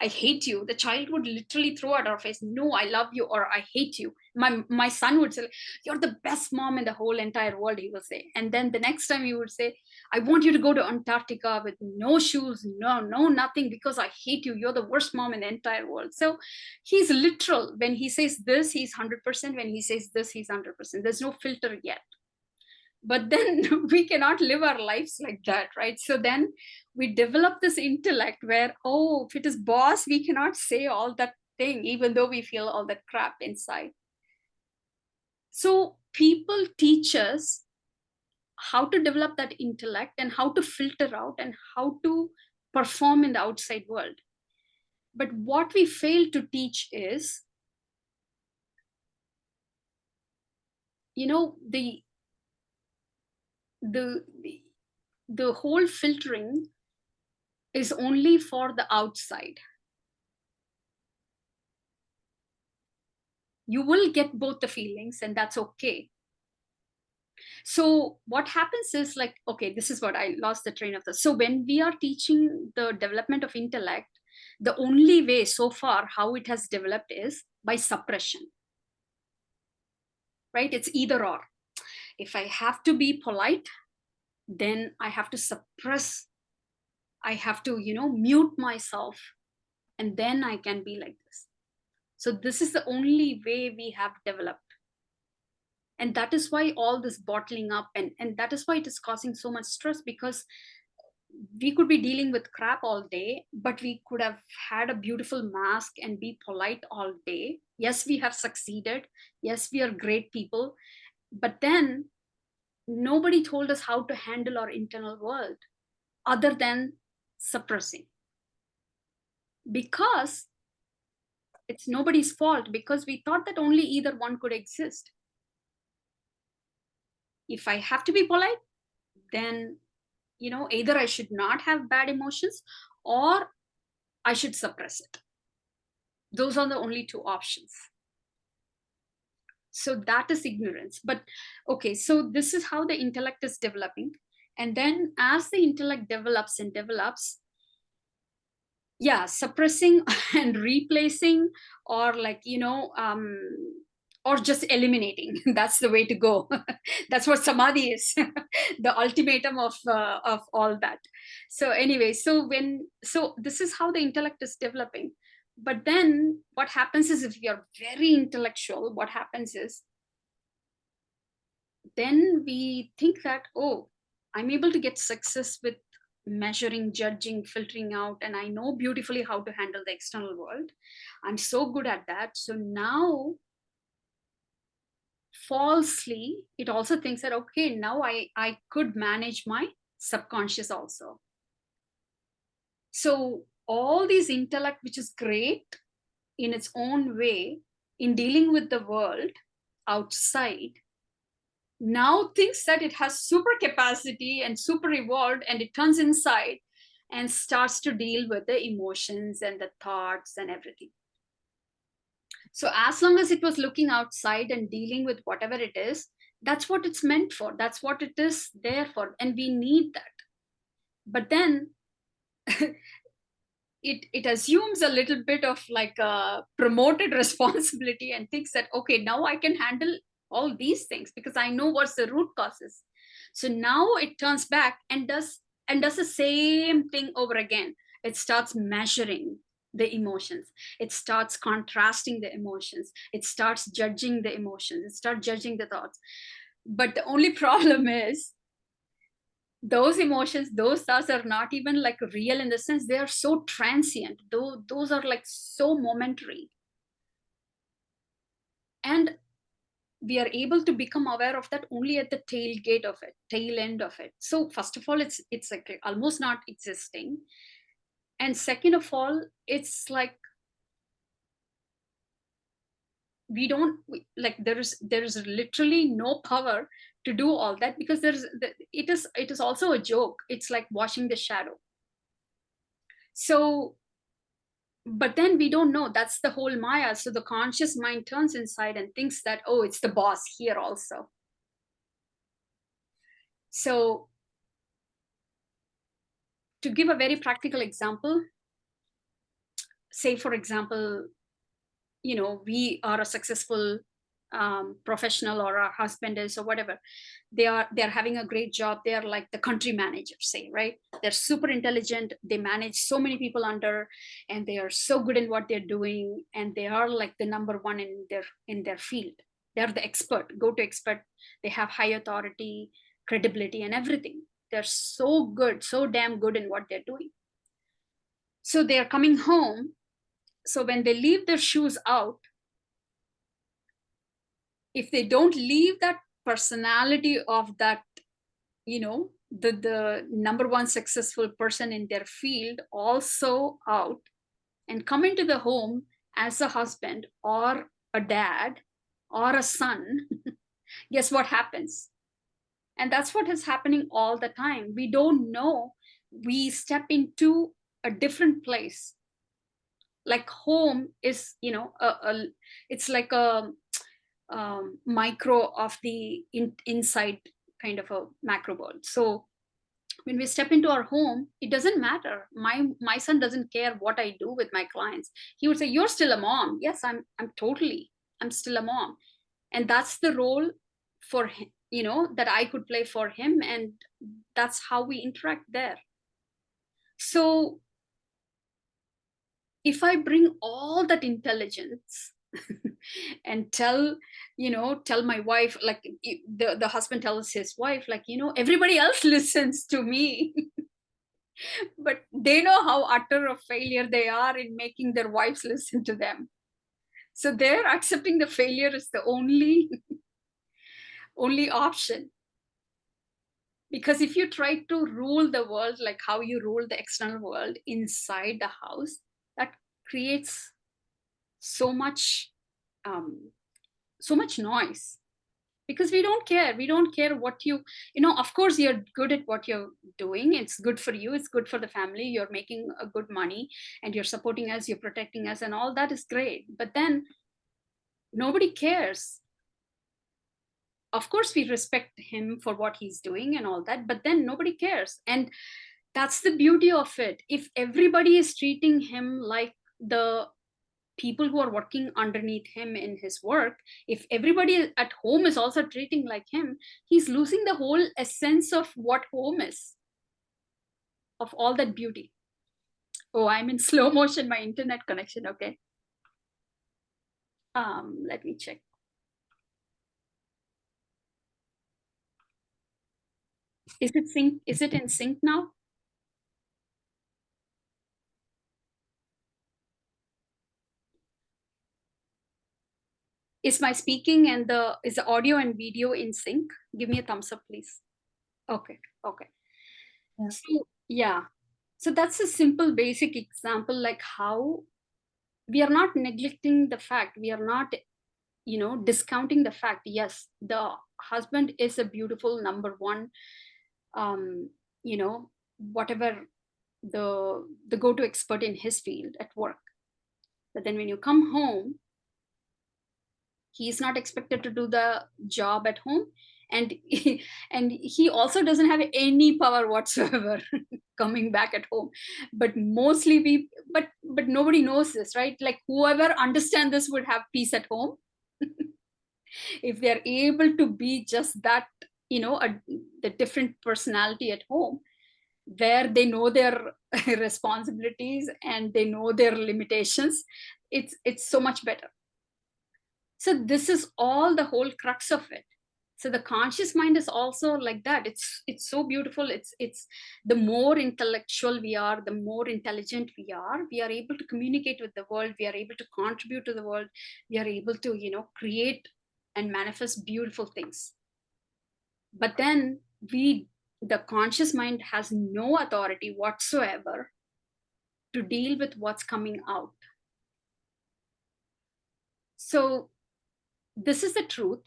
S1: I hate you. The child would literally throw at our face, no, I love you, or I hate you. My son would say, you're the best mom in the whole entire world, he will say. And then the next time he would say, I want you to go to Antarctica with no shoes, no nothing, because I hate you. You're the worst mom in the entire world. So he's literal. When he says this, he's 100%. When he says this, he's 100%. There's no filter yet. But then we cannot live our lives like that, right? So then we develop this intellect where, if it is boss, we cannot say all that thing, even though we feel all that crap inside. So people teach us how to develop that intellect and how to filter out and how to perform in the outside world. But what we fail to teach is, the whole filtering is only for the outside. You will get both the feelings, and that's okay. So what happens is, like, okay, this is what I lost the train of thought. So when we are teaching the development of intellect, the only way so far how it has developed is by suppression, right? It's either or. If I have to be polite, then I have to suppress. I have to, mute myself, and then I can be like this. So this is the only way we have developed. And that is why all this bottling up, and that is why it is causing so much stress, because we could be dealing with crap all day, but we could have had a beautiful mask and be polite all day. Yes, we have succeeded. Yes, we are great people. But then nobody told us how to handle our internal world other than suppressing. Because it's nobody's fault, because we thought that only either one could exist. If I have to be polite, then, either I should not have bad emotions or I should suppress it. Those are the only two options. So that is ignorance. But okay, so this is how the intellect is developing. And then as the intellect develops and develops, suppressing and replacing, or like, or just eliminating. That's the way to go. That's what samadhi is, the ultimatum of all that. So anyway, so this is how the intellect is developing. But then what happens is, if you're very intellectual, what happens is, then we think that, oh, I'm able to get success with measuring, judging, filtering out, and I know beautifully how to handle the external world. I'm so good at that. So now, falsely, it also thinks that, okay, now I could manage my subconscious also. So all these intellect, which is great in its own way in dealing with the world outside, now thinks that it has super capacity and super evolved, and it turns inside and starts to deal with the emotions and the thoughts and everything. So as long as it was looking outside and dealing with whatever it is, that's what it's meant for. That's what it is there for. And we need that. But then it assumes a little bit of like a promoted responsibility and thinks that, okay, now I can handle all these things because I know what's the root causes. So now it turns back and does the same thing over again. It starts measuring the emotions. It starts contrasting the emotions. It starts judging the emotions. It starts judging the thoughts. But the only problem is, those emotions, those thoughts are not even like real, in the sense they are so transient. Those are like so momentary. And we are able to become aware of that only at the tail end of it. So first of all, it's like almost not existing. And second of all, it's like there is literally no power to do all that, because it is also a joke. It's like washing the shadow. So, but then we don't know, that's the whole Maya. So the conscious mind turns inside and thinks that, oh, it's the boss here also. So to give a very practical example, say for example, we are a successful professional, or our husband is, or whatever. They're having a great job. They are like the country manager, say, right? They're super intelligent. They manage so many people under, and they are so good in what they're doing. And they are like the number one in their field. They're the expert, go-to expert. They have high authority, credibility, and everything. They're so good, so damn good in what they're doing. So they're coming home. So when they leave their shoes out, if they don't leave that personality of that, the number one successful person in their field also out, and come into the home as a husband or a dad or a son, guess what happens? And that's what is happening all the time. We don't know. We step into a different place. Like home is, it's like a micro of the inside kind of a macro world. So when we step into our home, it doesn't matter. My son doesn't care what I do with my clients. He would say, you're still a mom. Yes, I'm still a mom. And that's the role for him, that I could play for him. And that's how we interact there. So if I bring all that intelligence and tell my wife, like the husband tells his wife, like, everybody else listens to me, but they know how utter a failure they are in making their wives listen to them. So they're accepting the failure is the only option. Because if you try to rule the world like how you rule the external world inside the house, that creates so much noise, because we don't care what of course you're good at what you're doing. It's good for you, it's good for the family, you're making a good money, and you're supporting us, you're protecting us, and all that is great. But then nobody cares. Of course we respect him for what he's doing and all that, but then nobody cares. And that's the beauty of it. If everybody is treating him like the people who are working underneath him in his work, if everybody at home is also treating like him, he's losing the whole essence of what home is, of all that beauty. Oh, I'm in slow motion, my internet connection. Okay. Let me check. Is it in sync now? Is my speaking and is the audio and video in sync? Give me a thumbs up, please. Okay.
S3: Yeah.
S1: So, yeah. So that's a simple, basic example, like how we are not neglecting the fact, we are not, discounting the fact. Yes, the husband is a beautiful number one, whatever the go-to expert in his field at work. But then when you come home, he's not expected to do the job at home, and he also doesn't have any power whatsoever coming back at home. But mostly but nobody knows this, right? Like whoever understands this would have peace at home if they're able to be just that, the different personality at home, where they know their responsibilities and they know their limitations. It's so much better. So this is all the whole crux of it. So the conscious mind is also like that. It's so beautiful. It's the more intellectual we are, the more intelligent we are able to communicate with the world, we are able to contribute to the world, we are able to create and manifest beautiful things. But then the conscious mind has no authority whatsoever to deal with what's coming out. So this is the truth,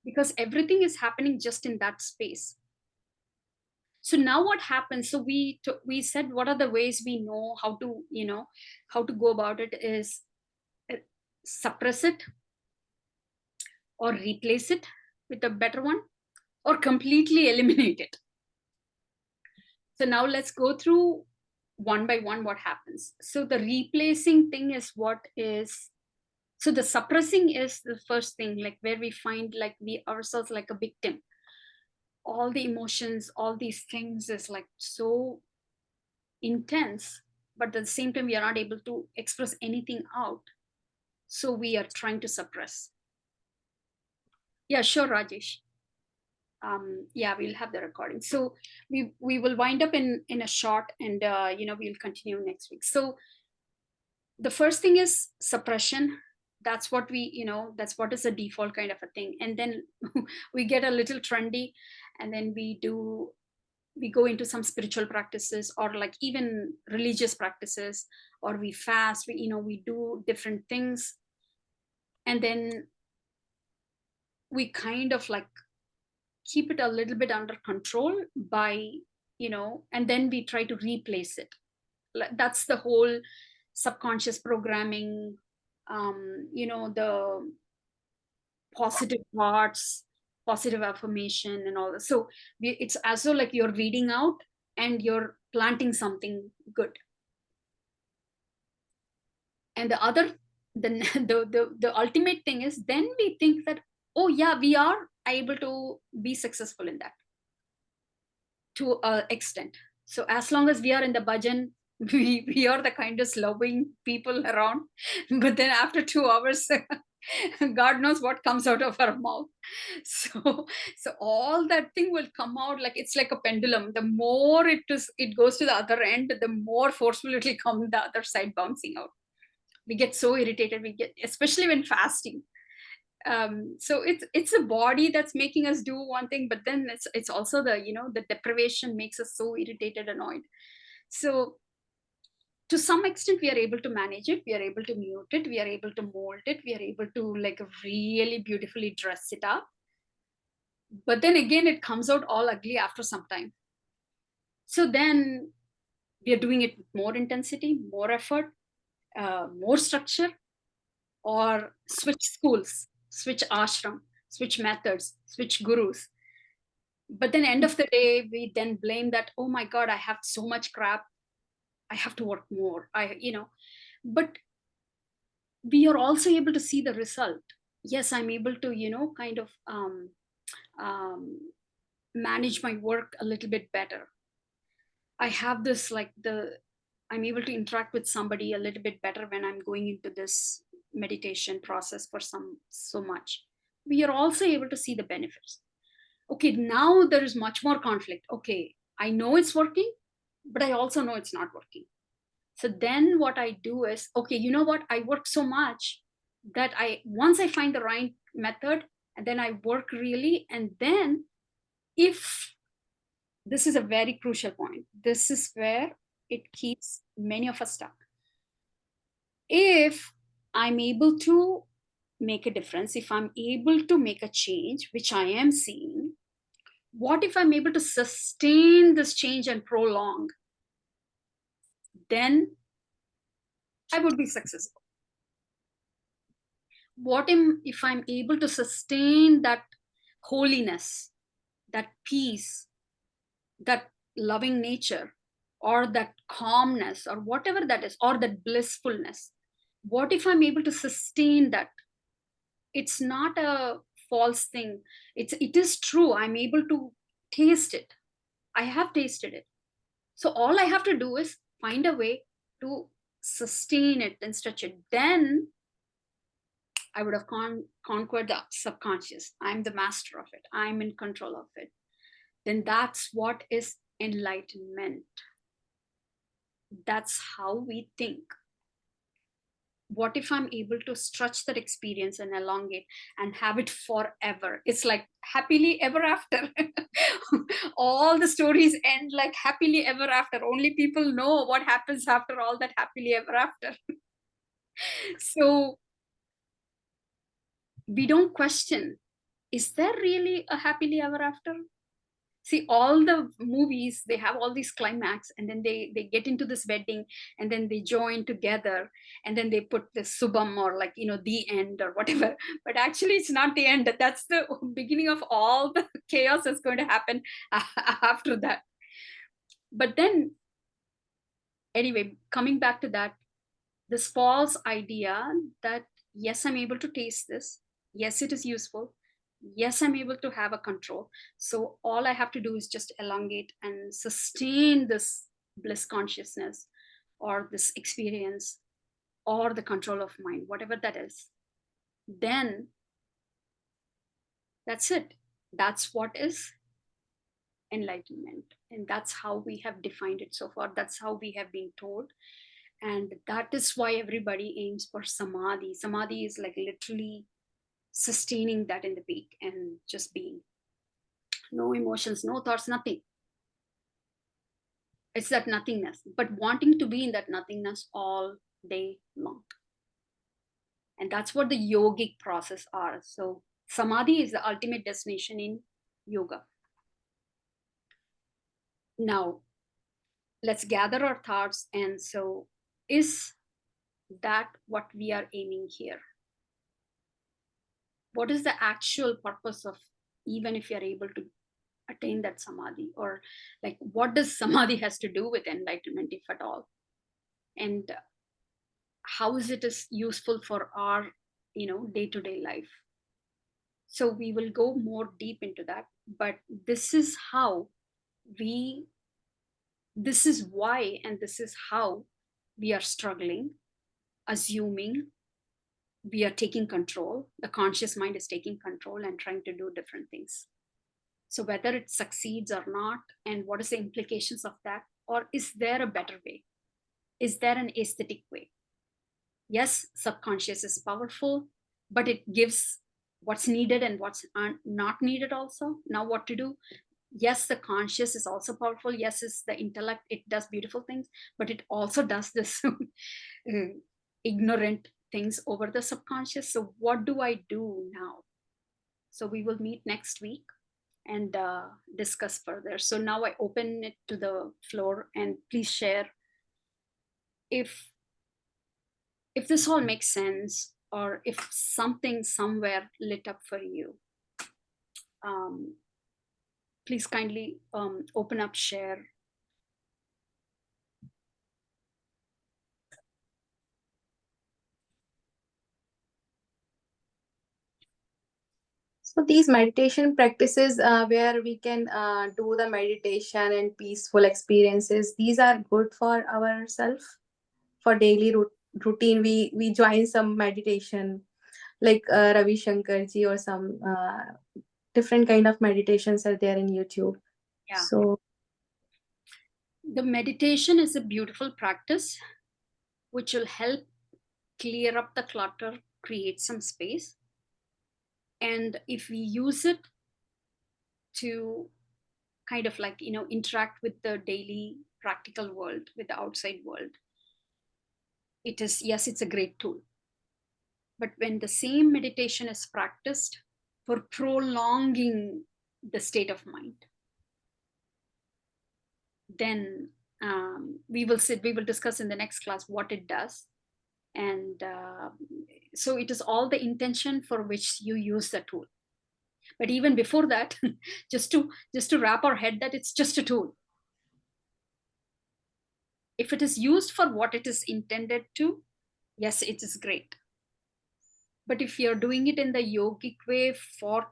S1: because everything is happening just in that space. So now what happens? So we said, what are the ways we know how to go about it? Is suppress it, or replace it with a better one, or completely eliminate it. So now let's go through one by one what happens. So the replacing thing is so the suppressing is the first thing, like where we find like we ourselves like a victim. All the emotions, all these things is like so intense, but at the same time we are not able to express anything out. So we are trying to suppress. Yeah, sure, Rajesh. Yeah, we'll have the recording. So we will wind up in a short, and we'll continue next week. So the first thing is suppression. That's what that's what is a default kind of a thing. And then we get a little trendy, and then we go into some spiritual practices, or like even religious practices, or we fast, we do different things. And then we kind of like keep it a little bit under control by, and then we try to replace it. That's the whole subconscious programming, the positive thoughts, positive affirmation and all that. So it's as though like you're reading out and you're planting something good. And the ultimate thing is, then we think that, oh yeah, we are able to be successful in that to an extent. So as long as we are in the bhajan, we are the kindest loving people around. But then after 2 hours, God knows what comes out of our mouth. So all that thing will come out like it's like a pendulum. The more it goes to the other end, the more forceful it will come the other side, bouncing out. We get so irritated. Especially when fasting. So it's a body that's making us do one thing, but then it's also the deprivation makes us so irritated, annoyed. So to some extent we are able to manage it, we are able to mute it, we are able to mold it, we are able to like really beautifully dress it up. But then again it comes out all ugly after some time. So then we are doing it with more intensity, more effort, more structure, or switch schools, switch ashram, switch methods, switch gurus. But then end of the day, we then blame that, oh my God, I have so much crap, I have to work more. but we are also able to see the result. Yes, I'm able to, kind of manage my work a little bit better. I have this I'm able to interact with somebody a little bit better when I'm going into this meditation process for so much. We are also able to see the benefits. Okay, now there is much more conflict. Okay, I know it's working, but I also know it's not working. So then what I do is, okay, you know what? I work so much that once I find the right method, and then I work really, and then if this is a very crucial point, this is where it keeps many of us stuck. If I'm able to make a difference, if I'm able to make a change, which I am seeing, what if I'm able to sustain this change and prolong? Then I would be successful. What if I'm able to sustain that holiness, that peace, that loving nature, or that calmness, or whatever that is, or that blissfulness? What if I'm able to sustain that? It's not a false thing. It is true. I'm able to taste it. I have tasted it. So all I have to do is find a way to sustain it and stretch it. Then I would have conquered the subconscious. I'm the master of it. I'm in control of it. Then that's what is enlightenment. That's how we think. What if I'm able to stretch that experience and elongate and have it forever? It's like happily ever after. All the stories end like happily ever after. Only people know what happens after all that happily ever after. So we don't question, is there really a happily ever after? See, all the movies, they have all these climax, and then they get into this wedding, and then they join together, and then they put the subam, or the end or whatever. But actually it's not the end. That's the beginning of all the chaos that's going to happen after that. But then anyway, coming back to that, this false idea that yes, I'm able to taste this, yes, it is useful, yes, I'm able to have a control, so all I have to do is just elongate and sustain this bliss consciousness, or this experience, or the control of mind, whatever that is. Then that's it. That's what is enlightenment, and that's how we have defined it so far. That's how we have been told. And that is why everybody aims for samadhi. Samadhi is like literally sustaining that in the peak and just being. No emotions, no thoughts, nothing. It's that nothingness, but wanting to be in that nothingness all day long. And that's what the yogic process are. So samadhi is the ultimate destination in yoga. Now, let's gather our thoughts. And so, is that what we are aiming here? What is the actual purpose of, even if you're able to attain that samadhi, or like what does samadhi has to do with enlightenment, if at all? And how is it is useful for our day-to-day life? So we will go more deep into that, but this is why, and this is how we are struggling, assuming we are taking control. The conscious mind is taking control and trying to do different things. So whether it succeeds or not, and what is the implications of that, or is there a better way? Is there an aesthetic way? Yes, subconscious is powerful, but it gives what's needed and what's not needed also. Now what to do? Yes, the conscious is also powerful. Yes, it's the intellect. It does beautiful things, but it also does this ignorant things over the subconscious. So what do I do now? So we will meet next week and discuss further. So now I open it to the floor, and please share if this all makes sense, or if something somewhere lit up for you. Please kindly open up, share.
S3: So these meditation practices where we can do the meditation and peaceful experiences, these are good for ourselves. For daily routine, we join some meditation like Ravi Shankar ji, or some different kind of meditations are there in YouTube.
S1: Yeah.
S3: So
S1: the meditation is a beautiful practice which will help clear up the clutter, create some space. And if we use it to kind of like, interact with the daily practical world, with the outside world, yes, it's a great tool. But when the same meditation is practiced for prolonging the state of mind, then we will discuss in the next class what it does. And so it is all the intention for which you use the tool. But even before that, just to wrap our head that it's just a tool. If it is used for what it is intended to, yes, it is great. But if you're doing it in the yogic way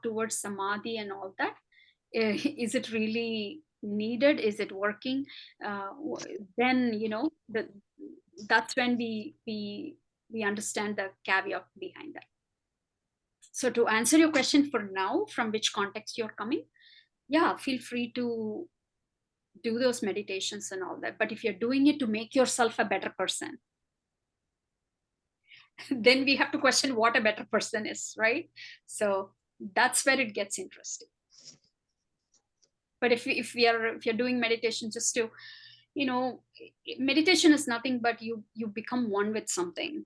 S1: towards samadhi and all that, is it really needed? Is it working? Then that's when we understand the caveat behind that. So to answer your question for now, from which context you're coming, yeah, feel free to do those meditations and all that. But if you're doing it to make yourself a better person, then we have to question what a better person is, right? So that's where it gets interesting. But if you're doing meditation just to, meditation is nothing but you become one with something,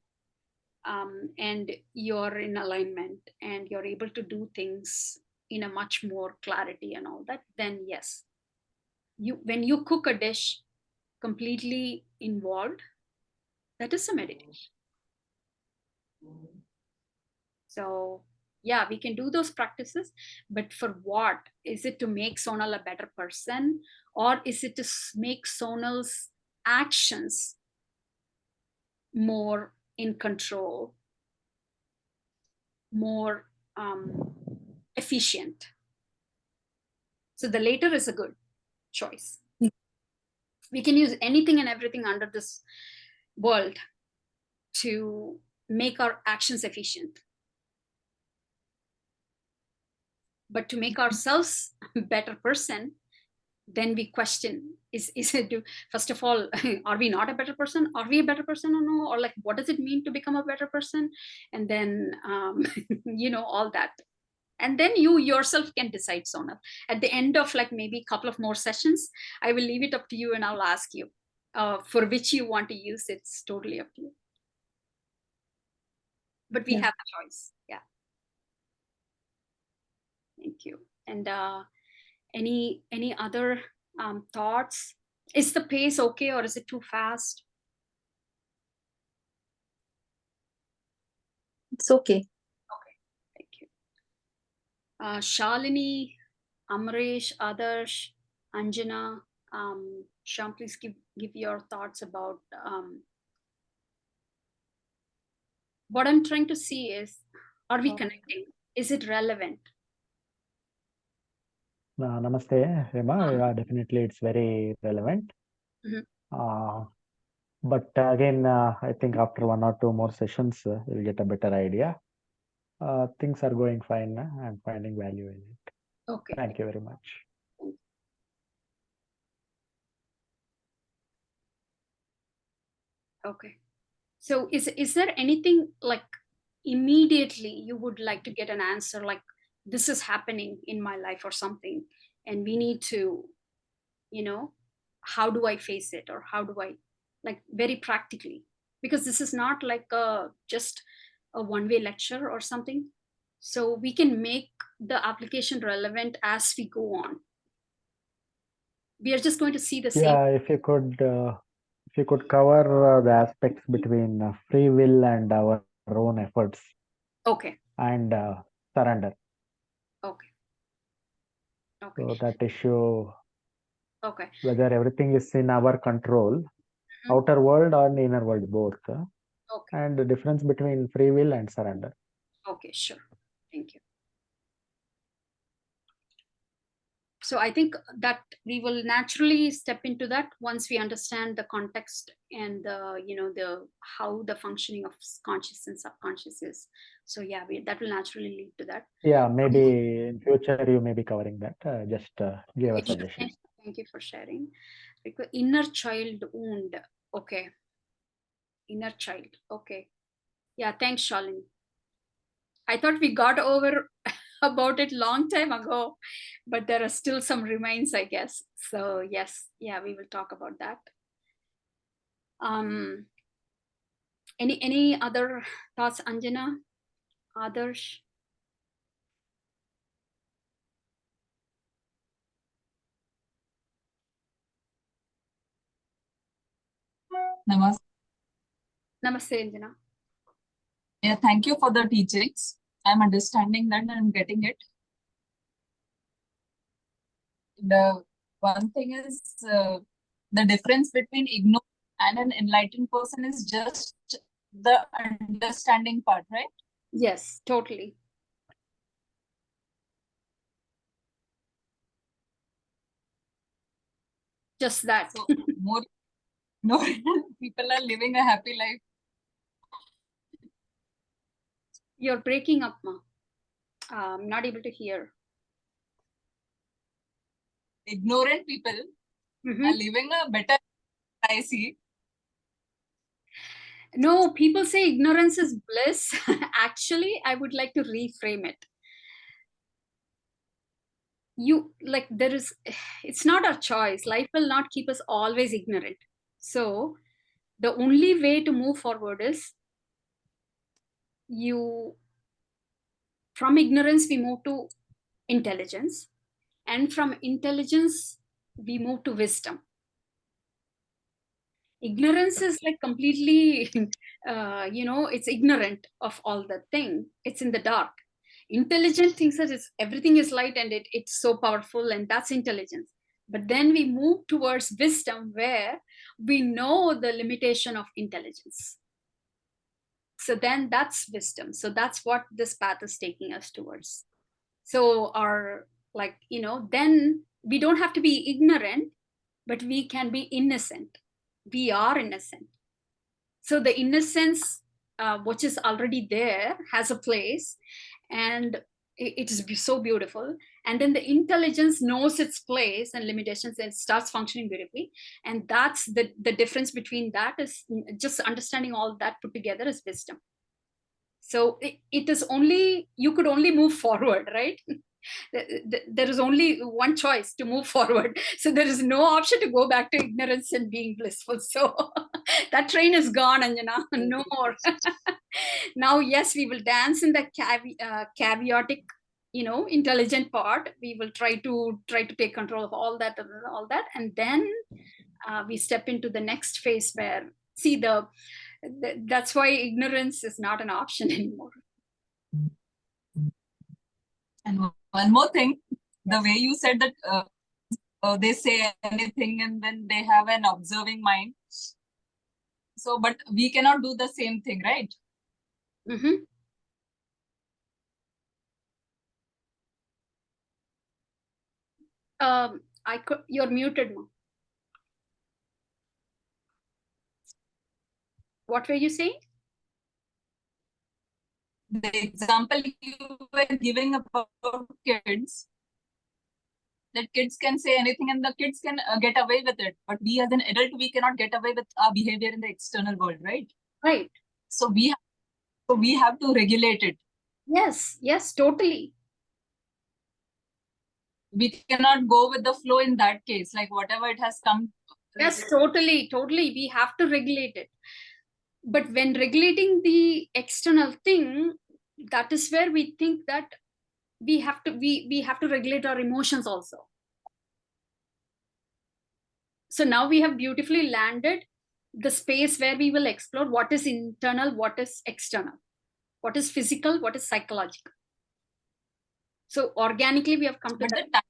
S1: and you're in alignment and you're able to do things in a much more clarity and all that, then yes, when you cook a dish completely involved, that is a meditation. So yeah, we can do those practices, but for what? Is it to make Sonal a better person, or is it to make Sonal's actions more in control, more efficient? So the later is a good choice. We can use anything and everything under this world to make our actions efficient. But to make ourselves a better person, then we question, is it first of all, are we not a better person? Are we a better person or no? Or like, what does it mean to become a better person? And then, all that. And then you yourself can decide, Sonal. At the end of like maybe a couple of more sessions, I will leave it up to you and I'll ask you for which you want to use. It's totally up to you. But we have a choice. Yeah. Thank you. And any other thoughts? Is the pace okay or is it too fast?
S3: it's okay.
S1: Okay, thank you. Shalini, Amresh, Adarsh, Anjana, Sham, please give your thoughts about what I'm trying to see is, are we connecting? Is it relevant?
S5: Namaste, Hema. Yeah, definitely it's very relevant. But again, I think after 1 or 2 more sessions, we'll get a better idea. Things are going fine. I'm finding value in it.
S1: Okay.
S5: Thank you very much.
S1: Okay. So is there anything like immediately you would like to get an answer, like this is happening in my life or something, and we need to, how do I face it, or how do I, like, very practically, because this is not like just a one-way lecture or something, so we can make the application relevant as we go on. We are just going to see the same.
S5: Yeah, if you could cover the aspects between free will and our own efforts.
S1: Okay.
S5: And surrender.
S1: Okay. Okay.
S5: So that issue.
S1: Okay.
S5: Whether everything is in our control, outer world or inner world, both.
S1: Okay.
S5: And the difference between free will and surrender.
S1: Okay, sure. Thank you. So I think that we will naturally step into that once we understand the context and the how the functioning of conscious and subconscious is. So yeah, that will naturally lead to that.
S5: Yeah, maybe in future you may be covering that. Just give a
S1: Okay,
S5: suggestion.
S1: thank you for sharing. Inner child wound. Okay. Inner child. Okay. Yeah, thanks, Shalini. I thought we got over about it long time ago, but there are still some remains, I guess. So yes, yeah, we will talk about that. Any other thoughts, Anjana, Adarsh?
S6: Namaste.
S1: Namaste, Anjana.
S6: Yeah, thank you for the teachings. I'm understanding that and I'm getting it. The one thing is the difference between ignorant and an enlightened person is just the understanding part, right?
S1: Yes, totally. Just that.
S6: So more people are living a happy life.
S1: You're breaking up, Ma. I'm not able to hear.
S6: Ignorant people are living a better life, I see.
S1: No, people say ignorance is bliss. Actually, I would like to reframe it. It's not our choice. Life will not keep us always ignorant. So the only way to move forward is from ignorance we move to intelligence, and from intelligence we move to wisdom. Ignorance is like completely it's ignorant of all the thing. It's in the dark. Intelligent thinks that everything is light and it's so powerful, and that's intelligence. But then we move towards wisdom, where we know the limitation of intelligence. So then that's wisdom. So that's what this path is taking us towards. So then we don't have to be ignorant, but we can be innocent. We are innocent. So the innocence, which is already there, has a place, and it is so beautiful. And then the intelligence knows its place and limitations and starts functioning beautifully. And that's the difference between that is just understanding all that put together is wisdom. So it is only, you could only move forward, right? There is only one choice to move forward. So there is no option to go back to ignorance and being blissful. So that train is gone, Anjana. No more. Now, yes, we will dance in the chaotic, intelligent part. We will try to take control of all that, and then we step into the next phase where that's why ignorance is not an option anymore.
S6: And one more thing, the way you said that they say anything and then they have an observing mind. So, but we cannot do the same thing, right?
S1: Mm-hmm. You're muted, Ma. What were you saying?
S6: The example you were giving about kids, that kids can say anything and the kids can get away with it. But we as an adult, we cannot get away with our behavior in the external world, right?
S1: Right.
S6: So we have to regulate it.
S1: Yes, totally.
S6: We cannot go with the flow in that case, like whatever it has come.
S1: Yes, totally. We have to regulate it. But when regulating the external thing, that is where we think that we have to regulate our emotions also. So now we have beautifully landed the space where we will explore what is internal, what is external, what is physical, what is psychological. So organically we have come to that.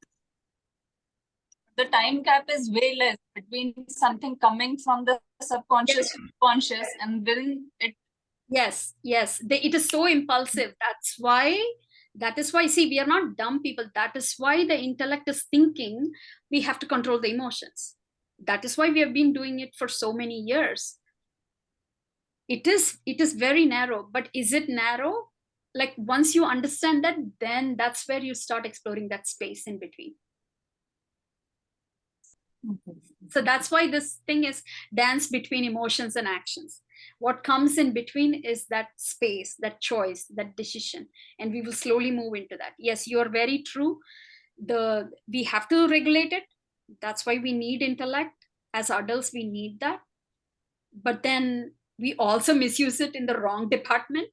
S6: The time gap is way less between something coming from the subconscious to conscious, and then it.
S1: Yes. It is so impulsive. That's why That is why, see, we are not dumb people. That is why the intellect is thinking we have to control the emotions. That is why we have been doing it for so many years. It is very narrow, but is it narrow? Like once you understand that, then that's where you start exploring that space in between. So that's why this thing is dance between emotions and actions. What comes in between is that space, that choice, that decision, and we will slowly move into that. Yes, you are very true. We have to regulate it. That's why we need intellect. As adults, we need that. But then we also misuse it in the wrong department.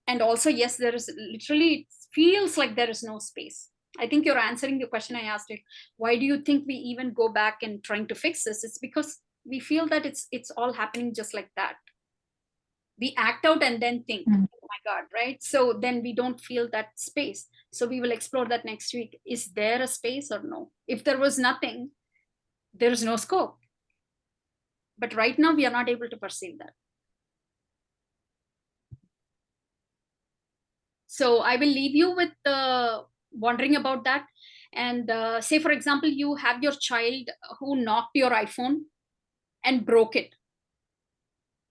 S1: And also, yes, there is literally, it feels like there is no space. I think you're answering the question I asked, like, why do you think we even go back and trying to fix this? It's because we feel that it's all happening just like that. We act out and then think, oh my God, right? So then we don't feel that space. So we will explore that next week. Is there a space or no? If there was nothing, there is no scope. But right now we are not able to perceive that. So I will leave you with wondering about that. And say, for example, you have your child who knocked your iPhone and broke it.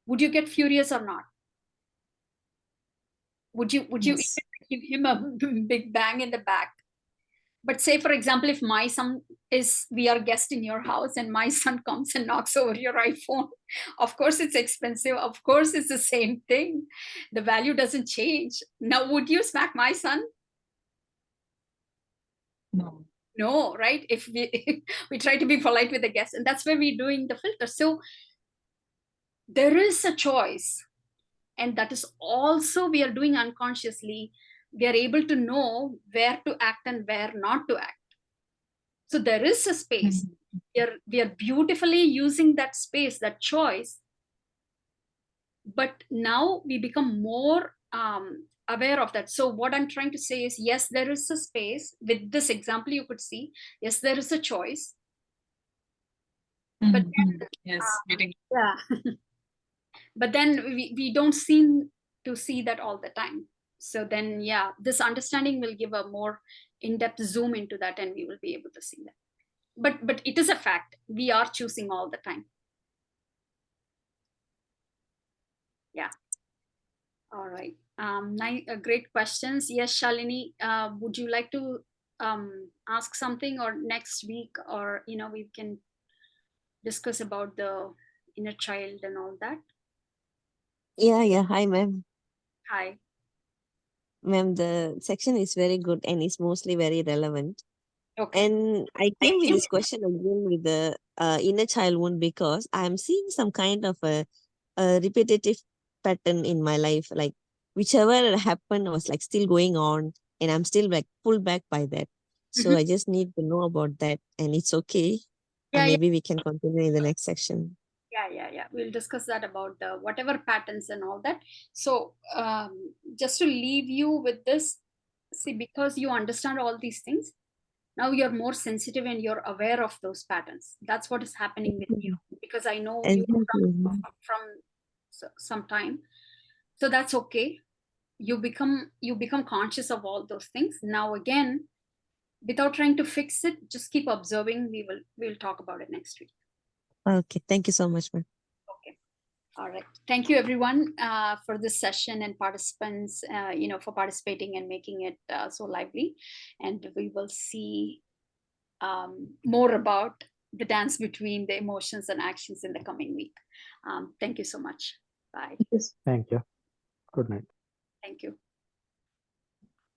S1: Would you get furious or not? Would you
S6: Yes.
S1: even give him a big bang in the back? But say, for example, if my son we are guest in your house and my son comes and knocks over your iPhone, of course it's expensive. Of course it's the same thing. The value doesn't change. Now, would you smack my son?
S6: No.
S1: No, right? If we try to be polite with the guests, and that's where we're doing the filter. So there is a choice, and that is also we are doing unconsciously. We are able to know where to act and where not to act. So there is a space. We are beautifully using that space, that choice. But now we become more aware of that. So what I'm trying to say is, yes, there is a space. With this example, you could see, yes, there is a choice. But then,
S6: yes,
S1: yeah. But then we don't seem to see that all the time. So then, yeah, this understanding will give a more in-depth zoom into that, and we will be able to see that. But it is a fact. We are choosing all the time. Yeah. All right. Great questions. Yes, Shalini, would you like to ask something, or next week, or we can discuss about the inner child and all that?
S7: Yeah. Hi, ma'am.
S1: Hi.
S7: Ma'am, the section is very good and it's mostly very relevant.
S1: Okay.
S7: And I came with this question again with the inner child wound because I'm seeing some kind of a repetitive pattern in my life. Like whichever happened was like still going on and I'm still like pulled back by that. So I just need to know about that and it's okay.
S1: Yeah,
S7: Maybe we can continue in the next section.
S1: Yeah. We'll discuss that about the whatever patterns and all that. So just to leave you with this, see, because you understand all these things, now you're more sensitive and you're aware of those patterns. That's what is happening with you, because I know you from some time. So that's okay. You become conscious of all those things. Now again, without trying to fix it, just keep observing. We'll talk about it next week.
S7: Okay, thank you so much, ma'am.
S1: Okay. All right. Thank you, everyone, for this session, and participants, for participating and making it so lively. And we will see more about the dance between the emotions and actions in the coming week. Thank you so much. Bye.
S5: Thank you. Good night.
S1: Thank you.